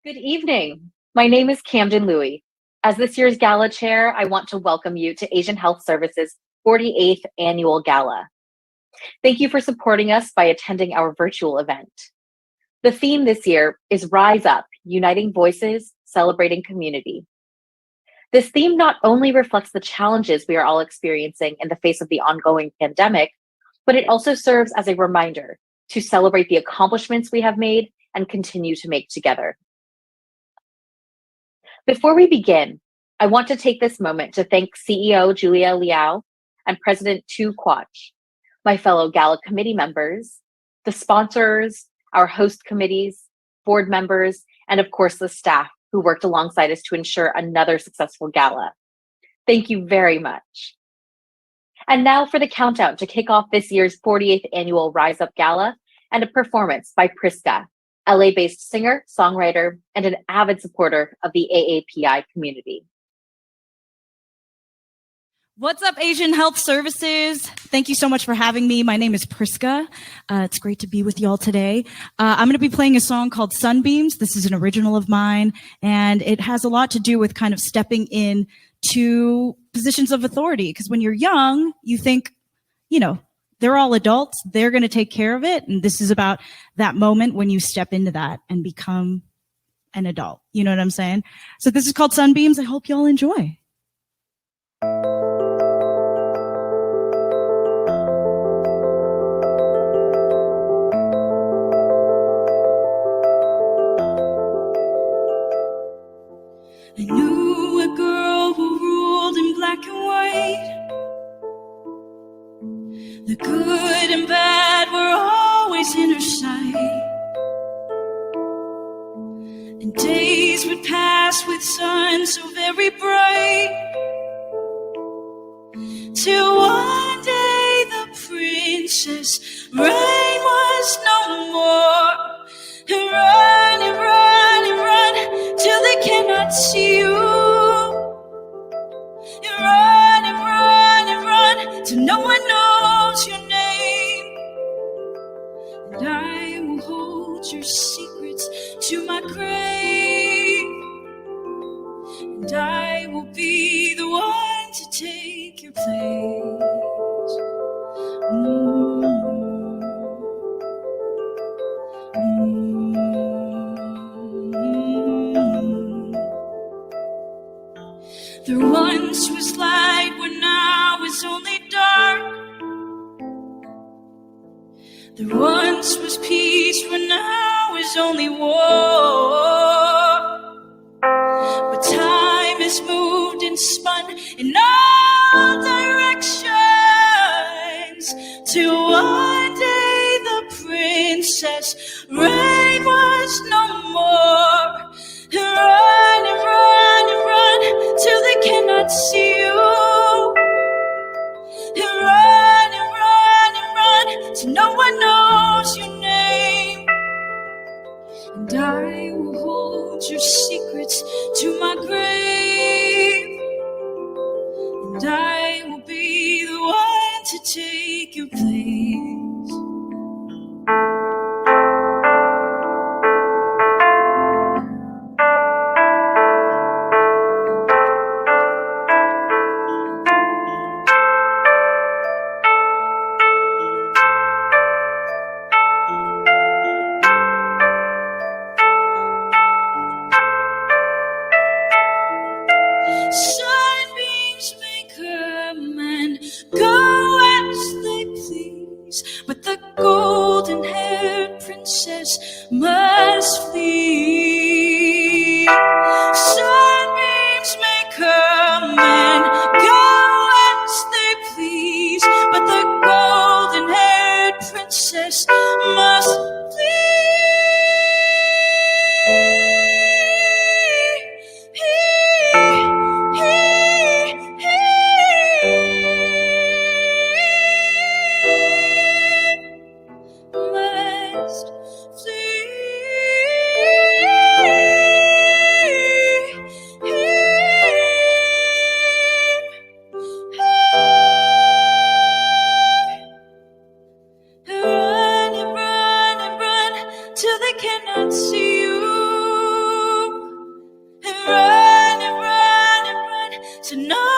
Good evening. My name is Camden Louie. As this year's Gala chair, I want to welcome you to Asian Health Services' 48th Annual Gala. Thank you for supporting us by attending our virtual event. The theme this year is Rise Up, Uniting Voices, Celebrating Community. This theme not only reflects the challenges we are all experiencing in the face of the ongoing pandemic, but it also serves as a reminder to celebrate the accomplishments we have made and continue to make together. Before we begin, I want to take this moment to thank CEO Julia Liao and President Tu Quach, my fellow Gala committee members, the sponsors, our host committees, board members, and of course the staff who worked alongside us to ensure another successful Gala. Thank you very much. And now for the countdown to kick off this year's 48th Annual Rise Up Gala and a performance by Priska, LA-based singer, songwriter, and an avid supporter of the AAPI community. What's up, Asian Health Services? Thank you so much for having me. My name is Priska. It's great to be with y'all today. I'm going to be playing a song called Sunbeams. This is an original of mine, and it has a lot to do with kind of stepping in to positions of authority. Because when you're young, you think, they're all adults. They're going to take care of it. And this is about that moment when you step into that and become an adult. You know what I'm saying? So this is called Sunbeams. I hope y'all enjoy. I knew a girl who ruled in black and white. The good and bad were always in her sight. And days would pass with sun so very bright, till one day the princess rain was no more. And run and run and run till they cannot see you. And run and run and run till no one knows your name. And I will hold your secrets to my grave. And I will be the one to take your place. There once was light when now is only dark. There once was peace when now is only war. But time has moved and spun in all directions, till one day the princess reign was no more. Run and run and run till they cannot see you. And run and run and run till no one knows your name. And I will hold your secrets to my grave. And I will be the one to take your place. Sunbeams may come and go as they please, but the golden-haired princess must flee. Sunbeams may come and go as they please, but the golden-haired princess must flee.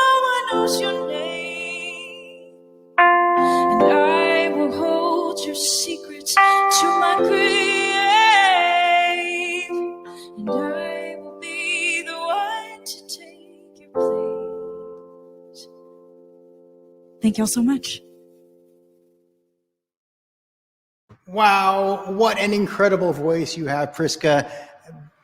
one knows your name. And I will hold your secrets to my grave. And I will be the one to take your place. Thank y'all so much. Wow, what an incredible voice you have, Priska.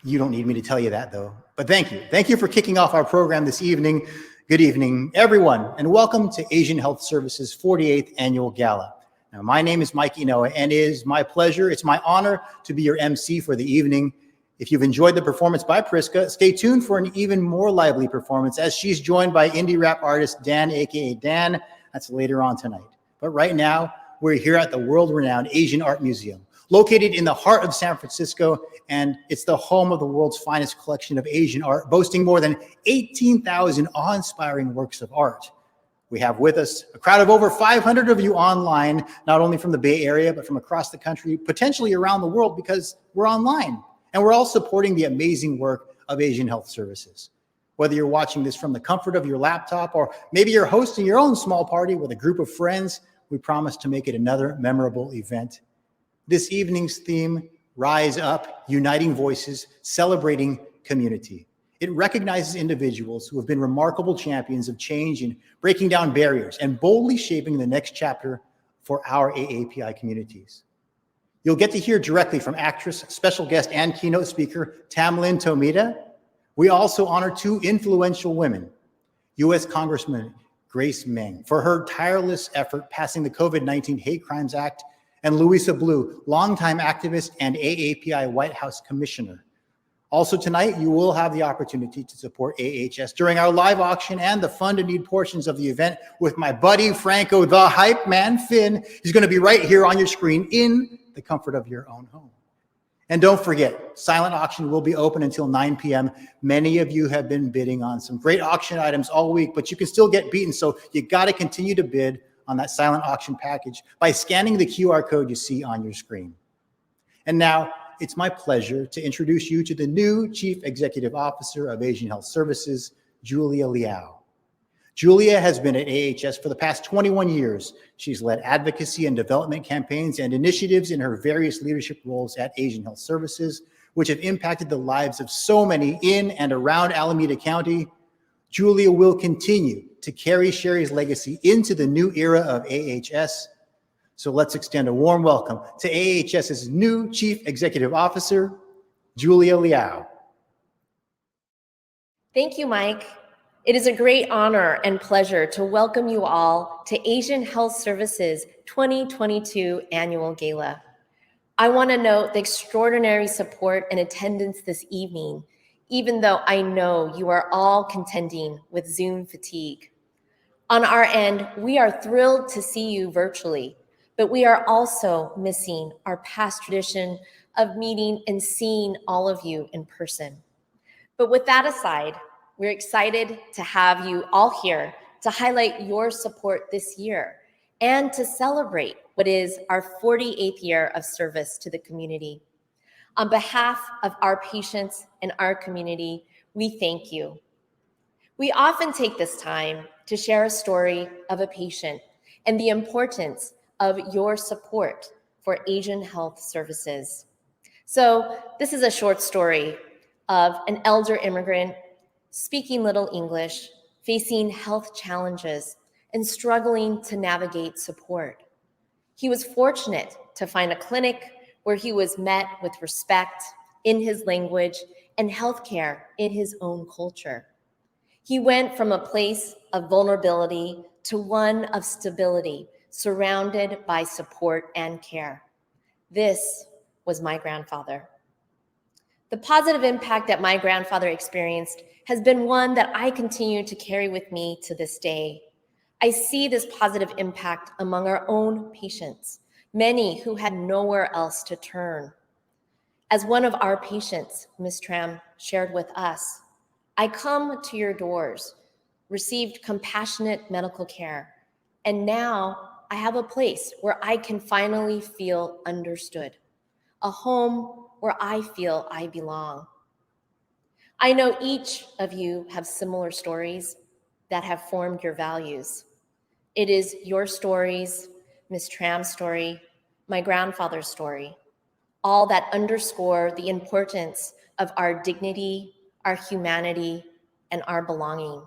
You don't need me to tell you that, though. But thank you. Thank you for kicking off our program this evening. Good evening, everyone, and welcome to Asian Health Services 48th Annual Gala. Now, my name is Mike Inoue, and it is my pleasure, it's my honor to be your MC for the evening. If you've enjoyed the performance by Priska, stay tuned for an even more lively performance as she's joined by indie rap artist Dan, aka Dan. That's later on tonight. But right now, we're here at the world-renowned Asian Art Museum, located in the heart of San Francisco, and it's the home of the world's finest collection of Asian art, boasting more than 18,000 awe-inspiring works of art. We have with us a crowd of over 500 of you online, not only from the Bay Area, but from across the country, potentially around the world, because we're online. And we're all supporting the amazing work of Asian Health Services. Whether you're watching this from the comfort of your laptop, or maybe you're hosting your own small party with a group of friends, we promise to make it another memorable event. This evening's theme, Rise Up, Uniting Voices, Celebrating Community. It recognizes individuals who have been remarkable champions of change in breaking down barriers and boldly shaping the next chapter for our AAPI communities. You'll get to hear directly from actress, special guest, and keynote speaker Tamlin Tomida. We also honor two influential women, U.S. Congressman Grace Ming, for her tireless effort passing the COVID-19 Hate Crimes Act, and Louisa Blue, longtime activist and AAPI White House Commissioner. Also tonight, you will have the opportunity to support AHS during our live auction and the fund and need portions of the event with my buddy Franco, the hype man Finn. He's going to be right here on your screen in the comfort of your own home. And don't forget, silent auction will be open until 9 p.m. Many of you have been bidding on some great auction items all week, but you can still get beaten. So you got to continue to bid on that silent auction package by scanning the QR code you see on your screen. And now it's my pleasure to introduce you to the new Chief Executive Officer of Asian Health Services, Julia Liao. Julia has been at AHS for the past 21 years. She's led advocacy and development campaigns and initiatives in her various leadership roles at Asian Health Services, which have impacted the lives of so many in and around Alameda County. Julia will continue to carry Sherry's legacy into the new era of AHS. So let's extend a warm welcome to AHS's new Chief Executive Officer, Julia Liao. Thank you, Mike. It is a great honor and pleasure to welcome you all to Asian Health Services 2022 Annual Gala. I want to note the extraordinary support and attendance this evening, even though I know you are all contending with Zoom fatigue. On our end, we are thrilled to see you virtually, but we are also missing our past tradition of meeting and seeing all of you in person. But with that aside, we're excited to have you all here to highlight your support this year and to celebrate what is our 48th year of service to the community. On behalf of our patients and our community, we thank you. We often take this time to share a story of a patient and the importance of your support for Asian Health Services. So this is a short story of an elder immigrant speaking little English, facing health challenges, and struggling to navigate support. He was fortunate to find a clinic where he was met with respect in his language and healthcare in his own culture. He went from a place of vulnerability to one of stability, surrounded by support and care. This was my grandfather. The positive impact that my grandfather experienced has been one that I continue to carry with me to this day. I see this positive impact among our own patients, many who had nowhere else to turn. As one of our patients, Ms. Tram, shared with us, I come to your doors, received compassionate medical care, and now I have a place where I can finally feel understood, a home where I feel I belong. I know each of you have similar stories. that have formed your values. It is your stories, Ms. Tram's story, my grandfather's story, all that underscore the importance of our dignity, our humanity, and our belonging.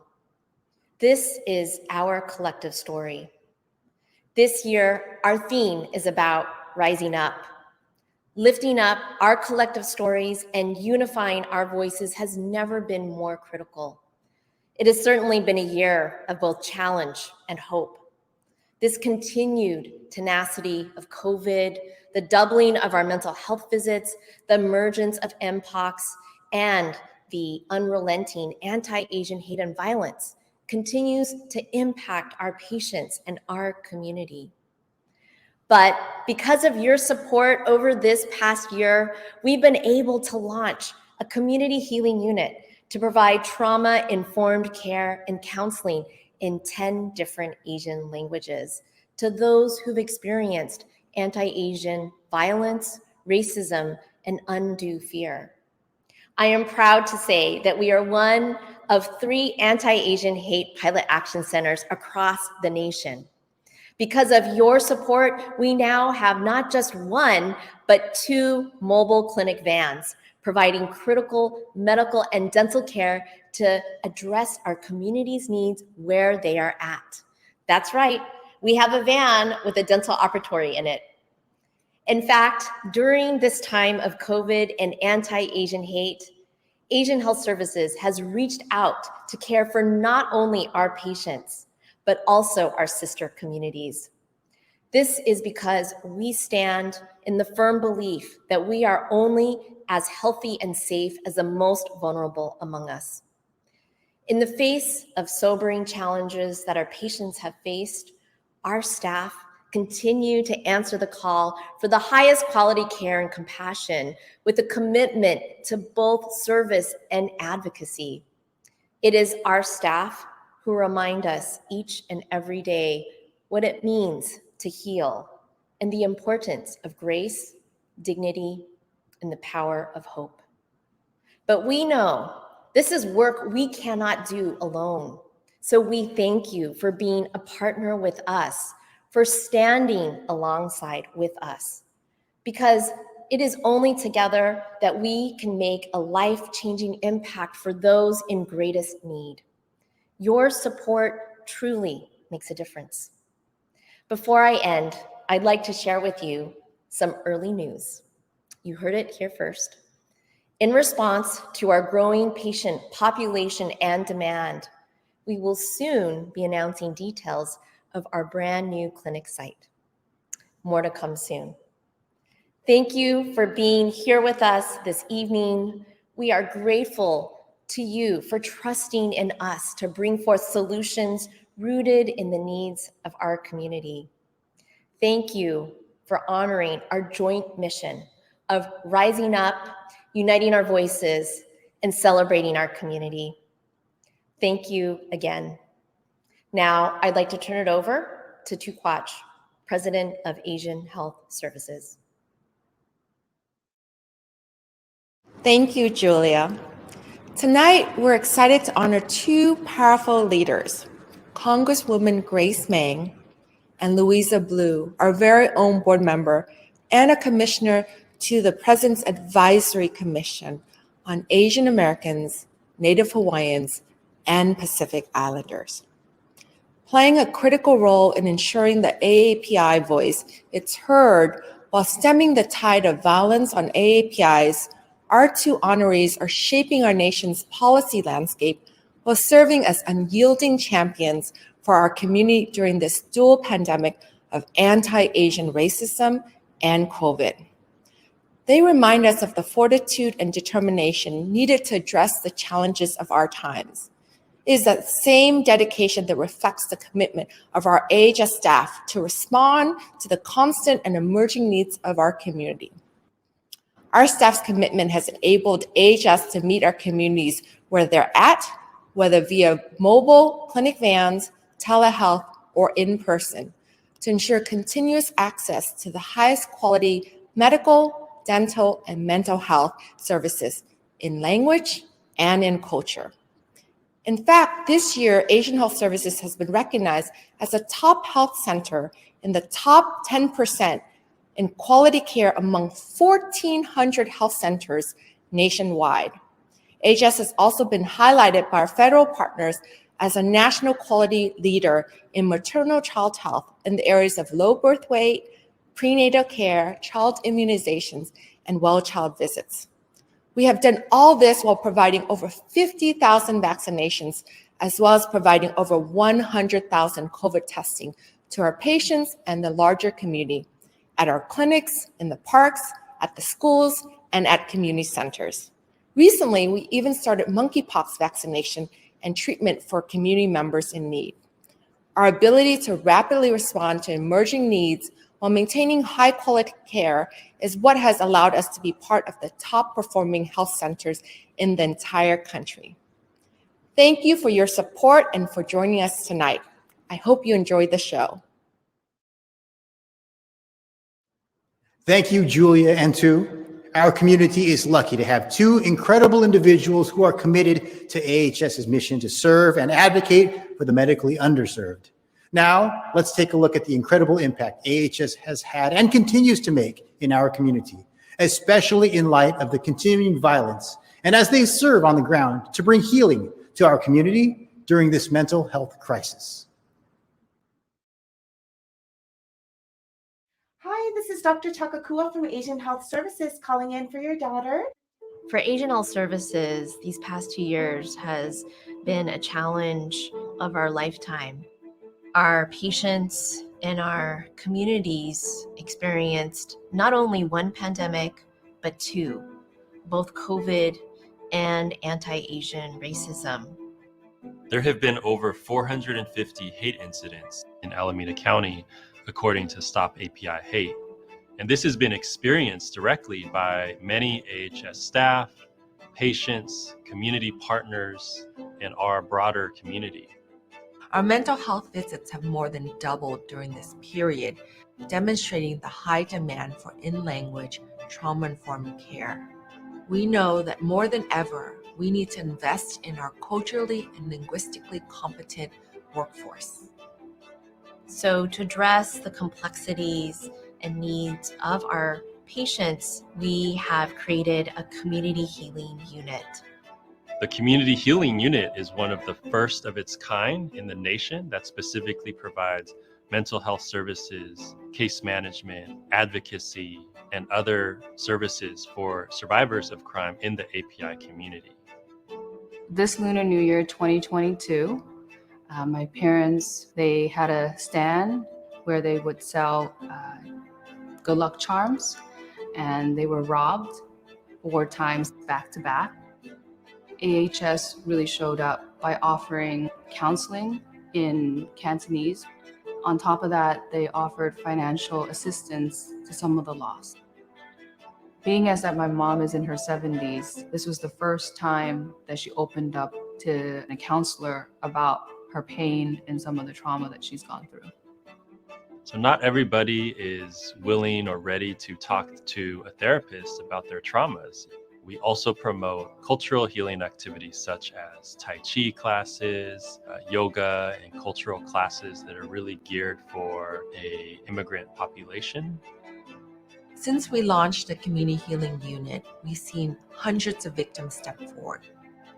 This is our collective story. This year, our theme is about rising up. Lifting up our collective stories and unifying our voices has never been more critical. It has certainly been a year of both challenge and hope. This continued tenacity of COVID, the doubling of our mental health visits, the emergence of MPOX, and the unrelenting anti-Asian hate and violence continues to impact our patients and our community. But because of your support over this past year, we've been able to launch a community healing unit to provide trauma-informed care and counseling in 10 different Asian languages to those who've experienced anti-Asian violence, racism, and undue fear. I am proud to say that we are one of 3 anti-Asian hate pilot action centers across the nation. Because of your support, we now have not just 1, but 2 mobile clinic vans providing critical medical and dental care to address our community's needs where they are at. That's right, we have a van with a dental operatory in it. In fact, during this time of COVID and anti-Asian hate, Asian Health Services has reached out to care for not only our patients, but also our sister communities. This is because we stand in the firm belief that we are only as healthy and safe as the most vulnerable among us. In the face of sobering challenges that our patients have faced, our staff continue to answer the call for the highest quality care and compassion with a commitment to both service and advocacy. It is our staff who remind us each and every day what it means to heal and the importance of grace, dignity, and the power of hope. But we know this is work we cannot do alone. So we thank you for being a partner with us, for standing alongside with us, because it is only together that we can make a life-changing impact for those in greatest need. Your support truly makes a difference. Before I end, I'd like to share with you some early news. You heard it here first. In response to our growing patient population and demand, we will soon be announcing details of our brand new clinic site. More to come soon. Thank you for being here with us this evening. We are grateful to you for trusting in us to bring forth solutions rooted in the needs of our community. Thank you for honoring our joint mission of rising up, uniting our voices, and celebrating our community. Thank you again. Now, I'd like to turn it over to Tu Quach, President of Asian Health Services. Thank you, Julia. Tonight, we're excited to honor 2 powerful leaders, Congresswoman Grace Ming and Louisa Blue, our very own board member and a commissioner to the President's Advisory Commission on Asian Americans, Native Hawaiians, and Pacific Islanders. Playing a critical role in ensuring the AAPI voice is heard while stemming the tide of violence on AAPIs, our 2 honorees are shaping our nation's policy landscape while serving as unyielding champions for our community during this dual pandemic of anti-Asian racism and COVID. They remind us of the fortitude and determination needed to address the challenges of our times. It is that same dedication that reflects the commitment of our AHS staff to respond to the constant and emerging needs of our community. Our staff's commitment has enabled AHS to meet our communities where they're at, whether via mobile clinic vans, telehealth, or in person, to ensure continuous access to the highest quality medical, dental, and mental health services in language and in culture. In fact, this year, Asian Health Services has been recognized as a top health center in the top 10% in quality care among 1,400 health centers nationwide. AHS has also been highlighted by our federal partners as a national quality leader in maternal child health in the areas of low birth weight, prenatal care, child immunizations, and well-child visits. We have done all this while providing over 50,000 vaccinations, as well as providing over 100,000 COVID testing to our patients and the larger community at our clinics, in the parks, at the schools, and at community centers. Recently, we even started monkeypox vaccination and treatment for community members in need. Our ability to rapidly respond to emerging needs while maintaining high-quality care is what has allowed us to be part of the top-performing health centers in the entire country. Thank you for your support and for joining us tonight. I hope you enjoyed the show. Thank you, Julia and Tu. Our community is lucky to have two incredible individuals who are committed to AHS's mission to serve and advocate for the medically underserved. Now, let's take a look at the incredible impact AHS has had and continues to make in our community, especially in light of the continuing violence and as they serve on the ground to bring healing to our community during this mental health crisis. Hi, this is Dr. Takakua from Asian Health Services calling in for your daughter. For Asian Health Services, these past 2 years has been a challenge of our lifetime. Our patients and our communities experienced not only one pandemic, but two, both COVID and anti-Asian racism. There have been over 450 hate incidents in Alameda County, according to Stop API Hate. And this has been experienced directly by many AHS staff, patients, community partners, and our broader community. Our mental health visits have more than doubled during this period, demonstrating the high demand for in-language, trauma-informed care. We know that more than ever, we need to invest in our culturally and linguistically competent workforce. So to address the complexities and needs of our patients, we have created a community healing unit. The Community Healing Unit is one of the first of its kind in the nation that specifically provides mental health services, case management, advocacy, and other services for survivors of crime in the API community. This Lunar New Year 2022, my parents, they had a stand where they would sell good luck charms, and they were robbed 4 times back to back. AHS really showed up by offering counseling in Cantonese. On top of that, they offered financial assistance to some of the lost. Being as that my mom is in her 70s, this was the first time that she opened up to a counselor about her pain and some of the trauma that she's gone through. So not everybody is willing or ready to talk to a therapist about their traumas. We also promote cultural healing activities such as Tai Chi classes, yoga, and cultural classes that are really geared for an immigrant population. Since we launched the Community Healing Unit, we've seen hundreds of victims step forward.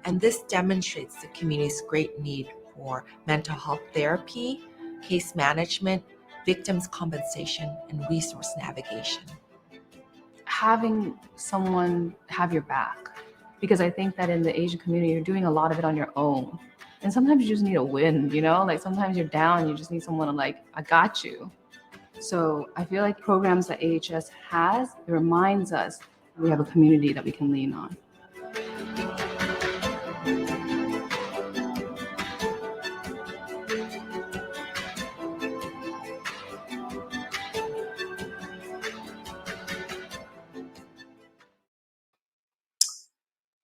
And this demonstrates the community's great need for mental health therapy, case management, victims' compensation, and resource navigation. Having someone have your back, because I think that in the Asian community, you're doing a lot of it on your own. And sometimes you just need a win, you know? Like sometimes you're down, you just need someone to like, I got you. So I feel like programs that AHS has, it reminds us we have a community that we can lean on.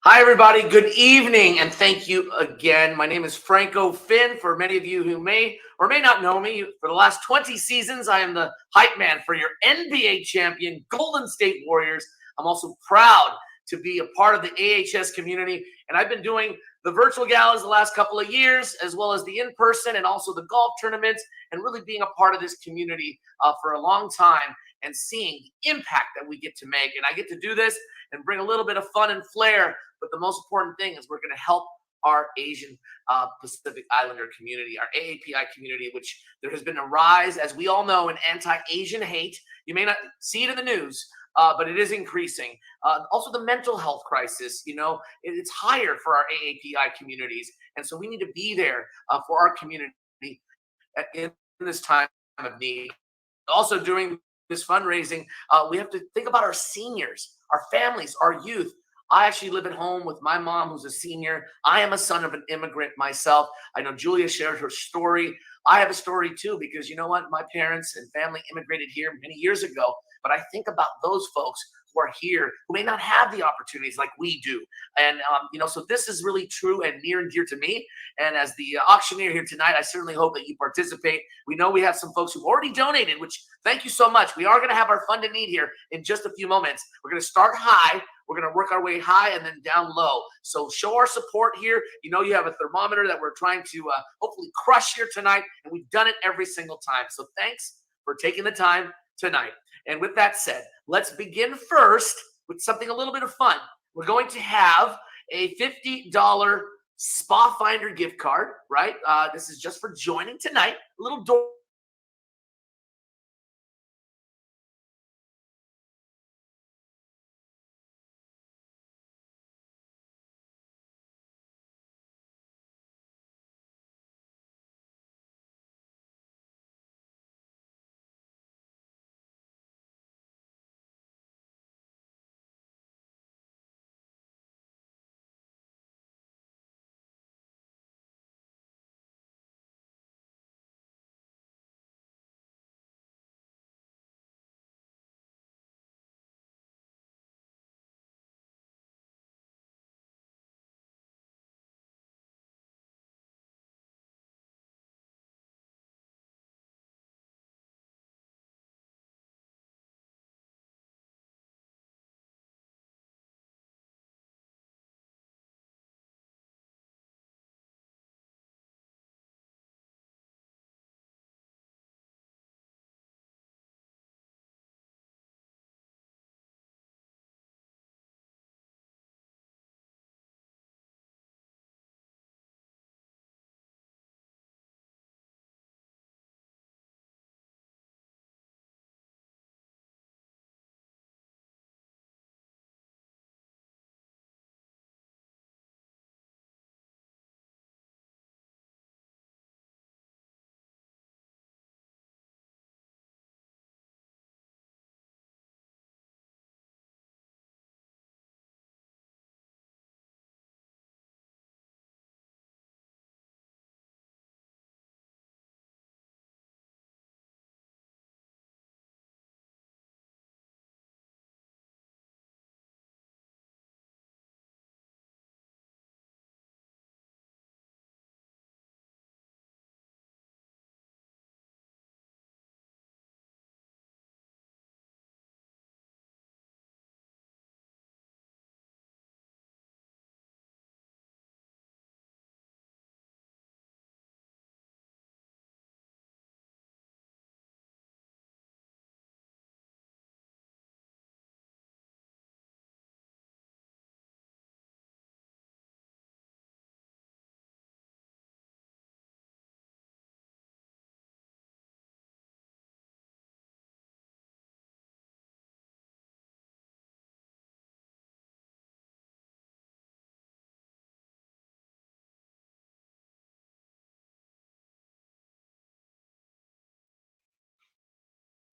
Hi, everybody. Good evening, and thank you again. My name is Franco Finn. For many of you who may or may not know me, for the last 20 seasons, I am the hype man for your NBA champion Golden State Warriors. I'm also proud to be a part of the AHS community. And I've been doing the virtual galas the last couple of years, as well as the in-person and also the golf tournaments, and really being a part of this community for a long time and seeing the impact that we get to make. And I get to do this and bring a little bit of fun and flair. But the most important thing is we're going to help our Asian Pacific Islander community, our AAPI community, which there has been a rise, as we all know, in anti-Asian hate. You may not see it in the news, but it is increasing. Also, the mental health crisis, it's higher for our AAPI communities. And so we need to be there for our community in this time of need. Also, during this fundraising, we have to think about our seniors, our families, our youth. I actually live at home with my mom, who's a senior. I am a son of an immigrant myself. I know Julia shared her story. I have a story too, because you know what? My parents and family immigrated here many years ago. But I think about those folks who are here who may not have the opportunities like we do. And, so this is really true and near and dear to me. And as the auctioneer here tonight, I certainly hope that you participate. We know we have some folks who've already donated, which thank you so much. We are going to have our fund and need here in just a few moments. We're going to start high. We're going to work our way high and then down low. So show our support here. You have a thermometer that we're trying to hopefully crush here tonight. And we've done it every single time. So thanks for taking the time tonight. And with that said, let's begin first with something a little bit of fun. We're going to have a $50 Spa Finder gift card, right? This is just for joining tonight. A little door.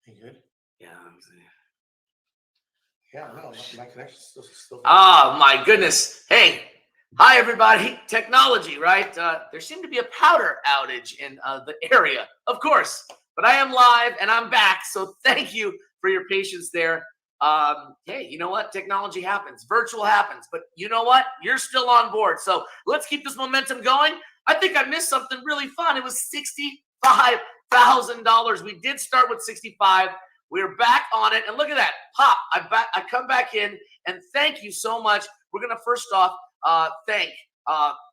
You good? Yeah. Yeah, no, my connection's still. Oh, my goodness. Hey, hi, everybody. Technology, right? There seemed to be a powder outage in the area, of course. But I am live and I'm back. So thank you for your patience there. Hey, you know what? Technology happens. Virtual happens. But you know what? You're still on board. So let's keep this momentum going. I think I missed something really fun. It was $65,000. We did start with 65. We're back on it. And look at that. Pop, I come back in, and thank you so much. We're going to first off thank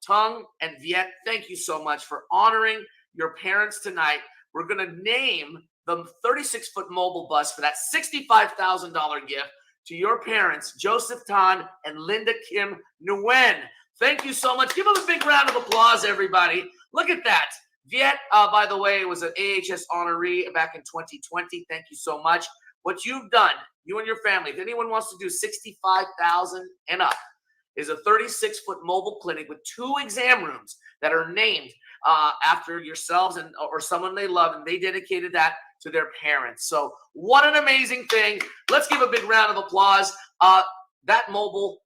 Tung and Viet. Thank you so much for honoring your parents tonight. We're going to name the 36-foot mobile bus for that $65,000 gift to your parents, Joseph Tan and Linda Kim Nguyen. Thank you so much. Give them a big round of applause, everybody. Look at that. Viet, by the way, was an AHS honoree back in 2020. Thank you so much. What you've done, you and your family, if anyone wants to do 65,000 and up, is a 36-foot mobile clinic with 2 exam rooms that are named after yourselves and or someone they love, and they dedicated that to their parents. So what an amazing thing. Let's give a big round of applause. That mobile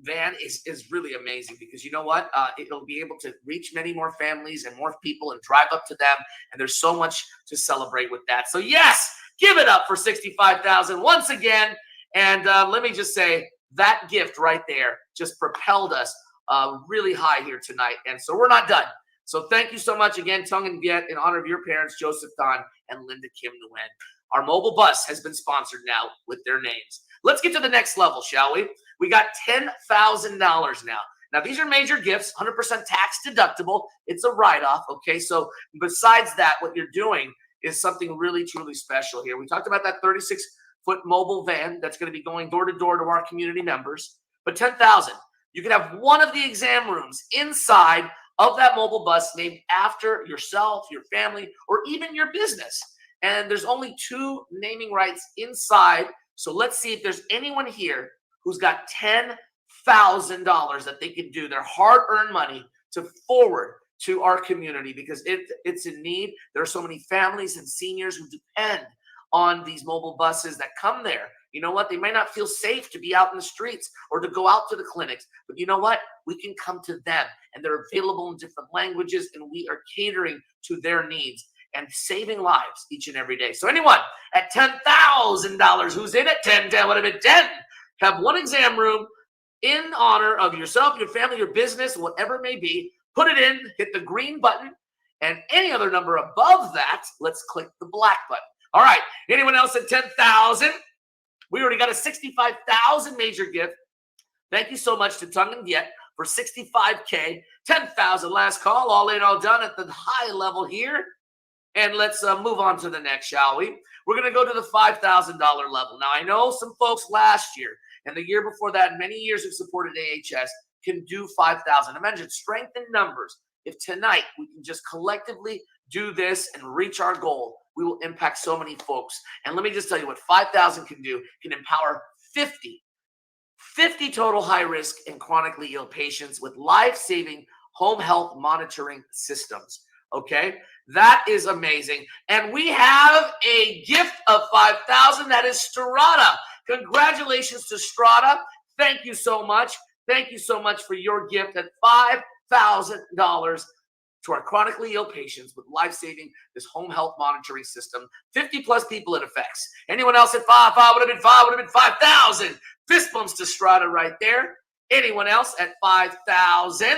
van is really amazing because you know what? It'll be able to reach many more families and more people and drive up to them. And there's so much to celebrate with that. So yes, give it up for 65,000 once again. And let me just say that gift right there just propelled us really high here tonight. And so we're not done. So thank you so much again, Tung and Viet, in honor of your parents, Joseph Tan and Linda Kim Nguyen. Our mobile bus has been sponsored now with their names. Let's get to the next level, shall we? We got $10,000 now. Now, these are major gifts, 100% tax deductible. It's a write-off, okay? So besides that, what you're doing is something really, truly special here. We talked about that 36-foot mobile van that's going to be going door to door to our community members. But $10,000, you can have one of the exam rooms inside of that mobile bus named after yourself, your family, or even your business. And there's only 2 naming rights inside. So let's see if there's anyone here who's got $10,000 that they can do their hard-earned money to forward to our community because it's in need. There are so many families and seniors who depend on these mobile buses that come there. You know what? They might not feel safe to be out in the streets or to go out to the clinics. But you know what? We can come to them, and they're available in different languages, and we are catering to their needs and saving lives each and every day. So anyone at $10,000 who's in it, 10, what if it 10? Have one exam room in honor of yourself, your family, your business, whatever it may be. Put it in, hit the green button, and any other number above that, let's click the black button. All right, anyone else at 10,000? We already got a 65,000 major gift. Thank you so much to Tung and Viet for 65K. 10,000 last call, all in, all done at the high level here. And let's move on to the next, shall we? We're going to go to the $5,000 level. Now, I know some folks last year and the year before that, and many years have supported AHS, can do 5,000. Imagine strength in numbers. If tonight we can just collectively do this and reach our goal, we will impact so many folks. And let me just tell you what 5,000 can do. Can empower 50 total high-risk and chronically ill patients with life-saving home health monitoring systems. Okay, that is amazing. And we have a gift of 5,000. That is Strata. Congratulations to Strata. Thank you so much. Thank you so much for your gift at $5,000 to our chronically ill patients with life-saving this home health monitoring system. 50 plus people it affects. Anyone else at 5 would have been 5, would have been 5,000. Fist bumps to Strata right there. Anyone else at 5,000?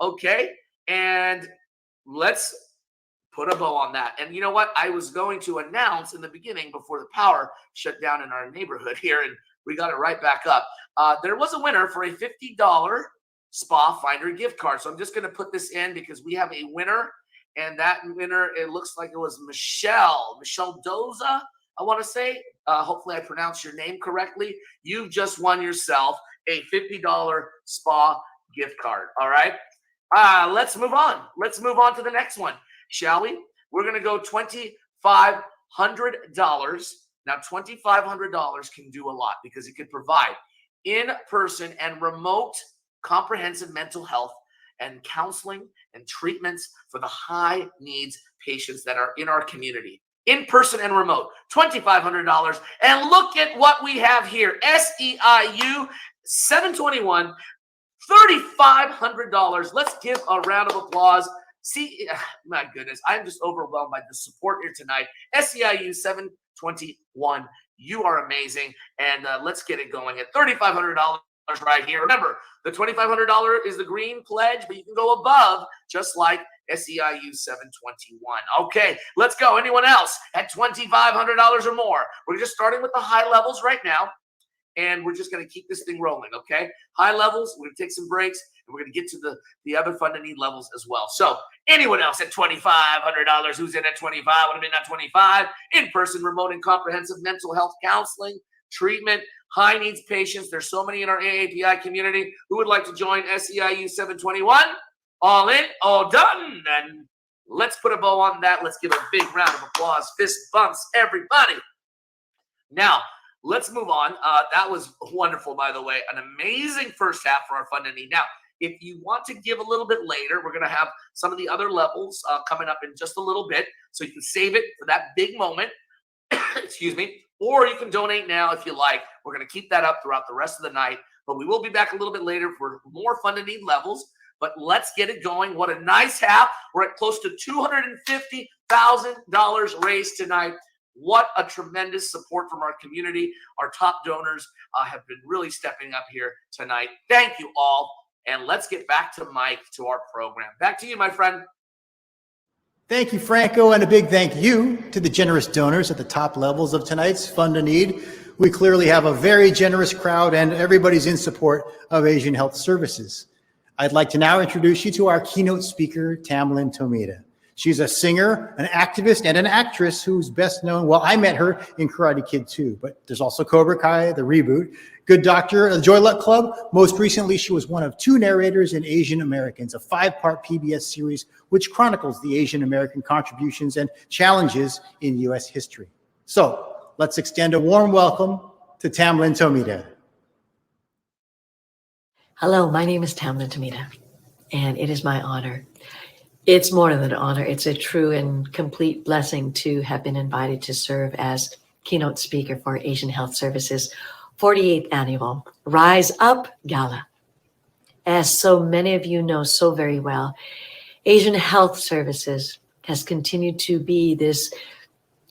Okay, and let's put a bow on that. And you know what? I was going to announce in the beginning before the power shut down in our neighborhood here, and we got it right back up. There was a winner for a $50 Spa Finder gift card. So I'm just going to put this in because we have a winner, and that winner, it looks like it was Michelle Doza, I want to say. Hopefully I pronounced your name correctly. You just won yourself a $50 spa gift card. All right. Let's move on. Let's move on to the next one, shall we? We're going to go $2,500. Now, $2,500 can do a lot because it can provide in-person and remote comprehensive mental health and counseling and treatments for the high needs patients that are in our community. In person and remote, $2,500. And look at what we have here. SEIU 721, $3,500. Let's give a round of applause. See, my goodness, I'm just overwhelmed by the support here tonight. SEIU 721, you are amazing. And let's get it going at $3,500 right here. Remember, the $2,500 is the green pledge, but you can go above, just like SEIU 721. Okay, let's go. Anyone else at $2,500 or more? We're just starting with the high levels right now, and we're just going to keep this thing rolling, okay? High levels, we're going to take some breaks, and we're going to get to the other fund and need levels as well. So anyone else at $2,500? Who's in at 25? What have been at 25? In-person, remote, and comprehensive mental health counseling, treatment, high needs patients. There's so many in our AAPI community. Who would like to join SEIU 721? All in, all done. And let's put a bow on that. Let's give a big round of applause. Fist bumps, everybody. Now, let's move on. That was wonderful, by the way. An amazing first half for our fund and need. Now, if you want to give a little bit later, we're going to have some of the other levels coming up in just a little bit. So you can save it for that big moment. Excuse me. Or you can donate now if you like. We're going to keep that up throughout the rest of the night. But we will be back a little bit later for more fund and need levels. But let's get it going. What a nice half. We're at close to $250,000 raised tonight. What a tremendous support from our community. Our top donors have been really stepping up here tonight. Thank you all. And let's get back to Mike, to our program. Back to you, my friend. Thank you, Franco, and a big thank you to the generous donors at the top levels of tonight's Fund a Need. We clearly have a very generous crowd, and everybody's in support of Asian Health Services. I'd like to now introduce you to our keynote speaker, Tamlin Tomida. She's a singer, an activist, and an actress who's best known, well, I met her in Karate Kid 2, but there's also Cobra Kai, the reboot, Good Doctor, the Joy Luck Club. Most recently, she was one of 2 narrators in Asian Americans, a 5-part PBS series which chronicles the Asian American contributions and challenges in U.S. history. So let's extend a warm welcome to Tamlin Tomida. Hello, my name is Tamlin Tomida, and it is my honor. It's more than an honor. It's a true and complete blessing to have been invited to serve as keynote speaker for Asian Health Services 48th Annual Rise Up Gala. As so many of you know so very well, Asian Health Services has continued to be this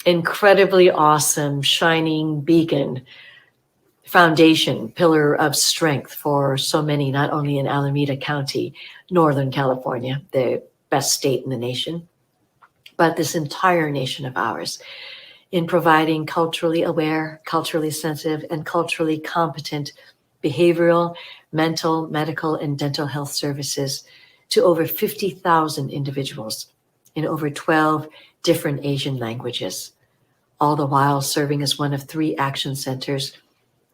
incredibly awesome, shining beacon, foundation, pillar of strength for so many, not only in Alameda County, Northern California, the best state in the nation, but this entire nation of ours, in providing culturally aware, culturally sensitive, and culturally competent behavioral, mental, medical, and dental health services to over 50,000 individuals in over 12 different Asian languages, all the while serving as one of 3 action centers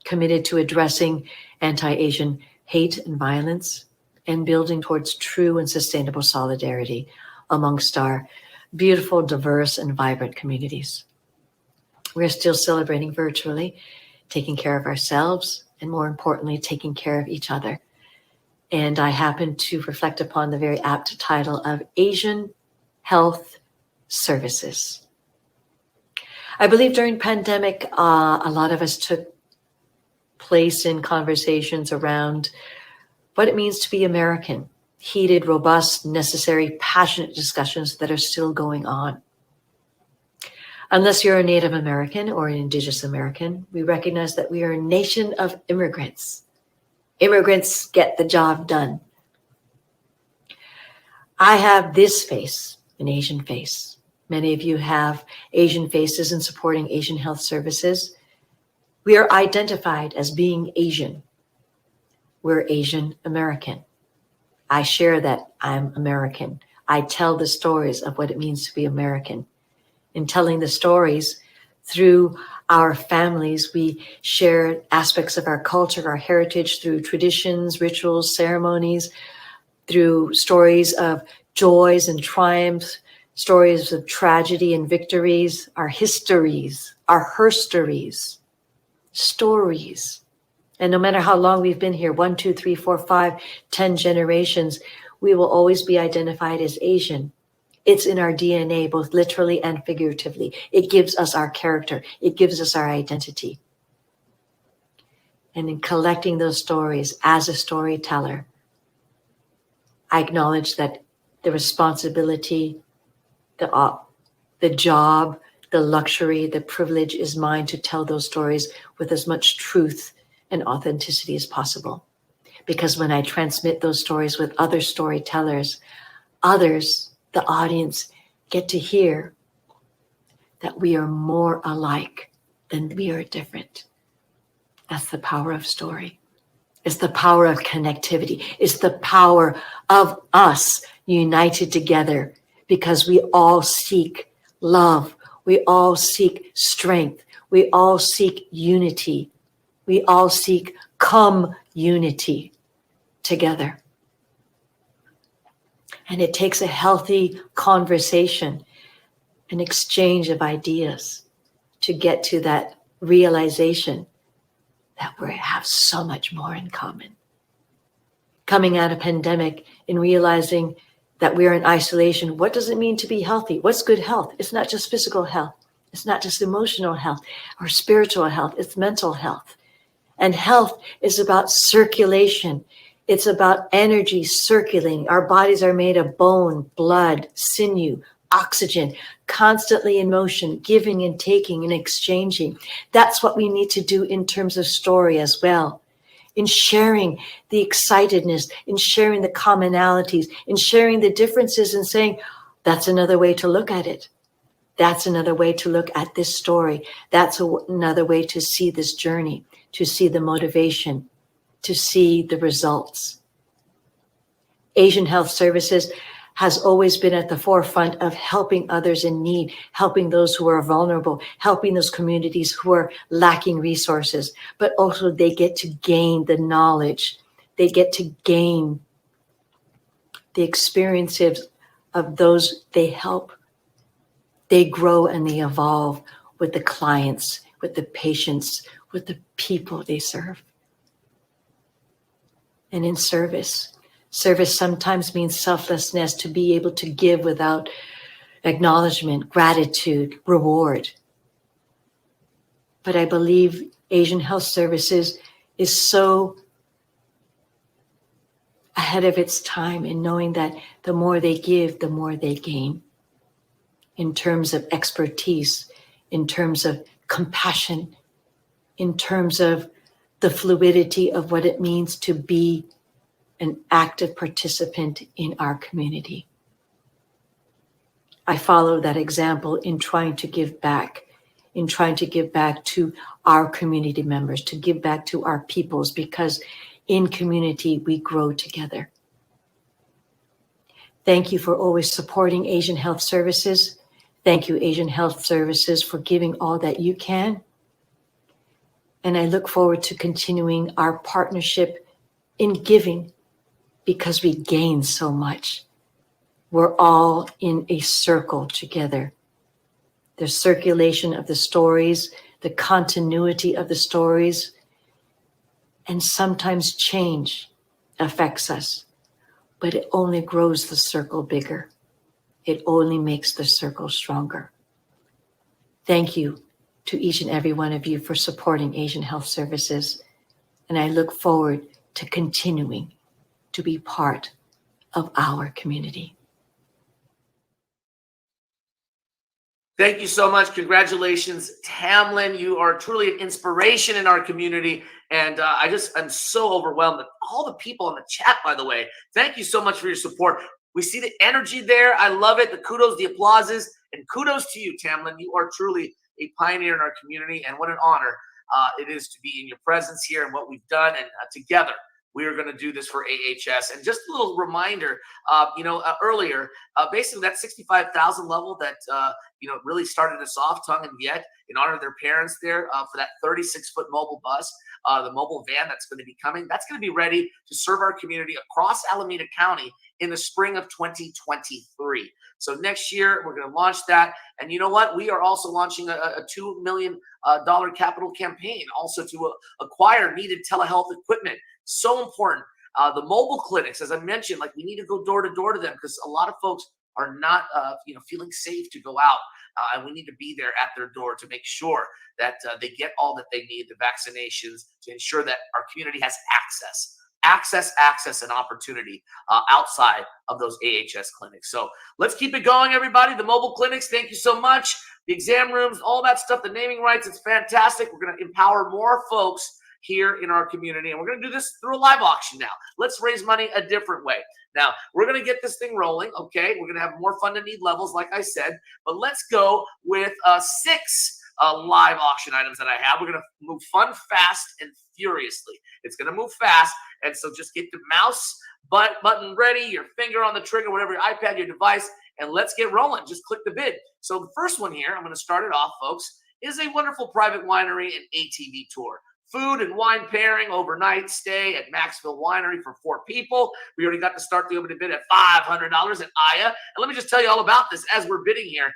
committed to addressing anti-Asian hate and violence and building towards true and sustainable solidarity amongst our beautiful, diverse, and vibrant communities. We're still celebrating virtually, taking care of ourselves, and more importantly, taking care of each other. And I happen to reflect upon the very apt title of Asian Health Services. I believe during pandemic, a lot of us took place in conversations around what it means to be American, heated, robust, necessary, passionate discussions that are still going on. Unless you're a Native American or an Indigenous American, we recognize that we are a nation of immigrants. Immigrants get the job done. I have this face, an Asian face. Many of you have Asian faces in supporting Asian Health Services. We are identified as being Asian. We're Asian American. I share that I'm American. I tell the stories of what it means to be American. In telling the stories through our families, we share aspects of our culture, our heritage through traditions, rituals, ceremonies, through stories of joys and triumphs, stories of tragedy and victories, our histories, our herstories, stories. And no matter how long we've been here, 1, 2, 3, 4, 5, 10 generations, we will always be identified as Asian. It's in our DNA, both literally and figuratively. It gives us our character. It gives us our identity. And in collecting those stories as a storyteller, I acknowledge that the responsibility, the job, the luxury, the privilege is mine to tell those stories with as much truth and authenticity as possible. Because when I transmit those stories with other storytellers, others, the audience get to hear that we are more alike than we are different. That's the power of story. It's the power of connectivity. It's the power of us united together because we all seek love. We all seek strength. We all seek unity. We all seek community together. And it takes a healthy conversation, an exchange of ideas to get to that realization that we have so much more in common. Coming out of pandemic and realizing that we're in isolation, what does it mean to be healthy? What's good health? It's not just physical health. It's not just emotional health or spiritual health. It's mental health. And health is about circulation. It's about energy circulating. Our bodies are made of bone, blood, sinew, oxygen, constantly in motion, giving and taking and exchanging. That's what we need to do in terms of story as well. In sharing the excitedness, in sharing the commonalities, in sharing the differences and saying, that's another way to look at it. That's another way to look at this story. That's another way to see this journey, to see the motivation, to see the results. Asian Health Services has always been at the forefront of helping others in need, helping those who are vulnerable, helping those communities who are lacking resources, but also they get to gain the knowledge. They get to gain the experiences of those they help. They grow and they evolve with the clients, with the patients, with the people they serve. And in service sometimes means selflessness, to be able to give without acknowledgement, gratitude, reward. But I believe Asian Health Services is so ahead of its time in knowing that the more they give, the more they gain. In terms of expertise, in terms of compassion, in terms of the fluidity of what it means to be an active participant in our community. I follow that example in trying to give back to our community members, to give back to our peoples, because in community we grow together. Thank you for always supporting Asian Health Services. Thank you, Asian Health Services, for giving all that you can. And I look forward to continuing our partnership in giving, because we gain so much. We're all in a circle together. The circulation of the stories, the continuity of the stories, and sometimes change affects us, but it only grows the circle bigger. It only makes the circle stronger. Thank you to each and every one of you for supporting Asian Health Services, and I look forward to continuing to be part of our community. Thank you so much. Congratulations, Tamlin. You are truly an inspiration in our community. And I'm so overwhelmed with all the people in the chat, by the way. Thank you so much for your support. We see the energy there. I love it. The kudos, the applauses, and kudos to you, Tamlin. You are truly a pioneer in our community, and what an honor it is to be in your presence here and what we've done. And together, we are going to do this for AHS. And just a little reminder, earlier, basically that 65,000 level that, really started us off, Tongue and Viet, in honor of their parents there for that 36-foot mobile bus, the mobile van that's going to be coming. That's going to be ready to serve our community across Alameda County in the spring of 2023. So next year, we're going to launch that. And you know what? We are also launching a $2 million capital campaign also to acquire needed telehealth equipment. So important. The mobile clinics, as I mentioned, we need to go door to door to them, because a lot of folks are not, feeling safe to go out. And we need to be there at their door to make sure that they get all that they need, the vaccinations, to ensure that our community has access and opportunity outside of those AHS clinics. So let's keep it going, everybody. The mobile clinics, thank you so much. The exam rooms, all that stuff, the naming rights, it's fantastic. We're going to empower more folks here in our community. And we're going to do this through a live auction now. Let's raise money a different way. Now, we're going to get this thing rolling, okay? We're going to have more fun to need levels, like I said. But let's go with 6 live auction items that I have. We're going to move fun, fast, and furiously. It's going to move fast. And so just get the mouse button ready, your finger on the trigger, whatever, your iPad, your device, and let's get rolling. Just click the bid. So the first one here, I'm going to start it off, folks, is a wonderful private winery and ATV tour. Food and wine pairing, overnight stay at Maxville Winery for 4 people. We already got to start the opening bid at $500 at Aya. And let me just tell you all about this as we're bidding here.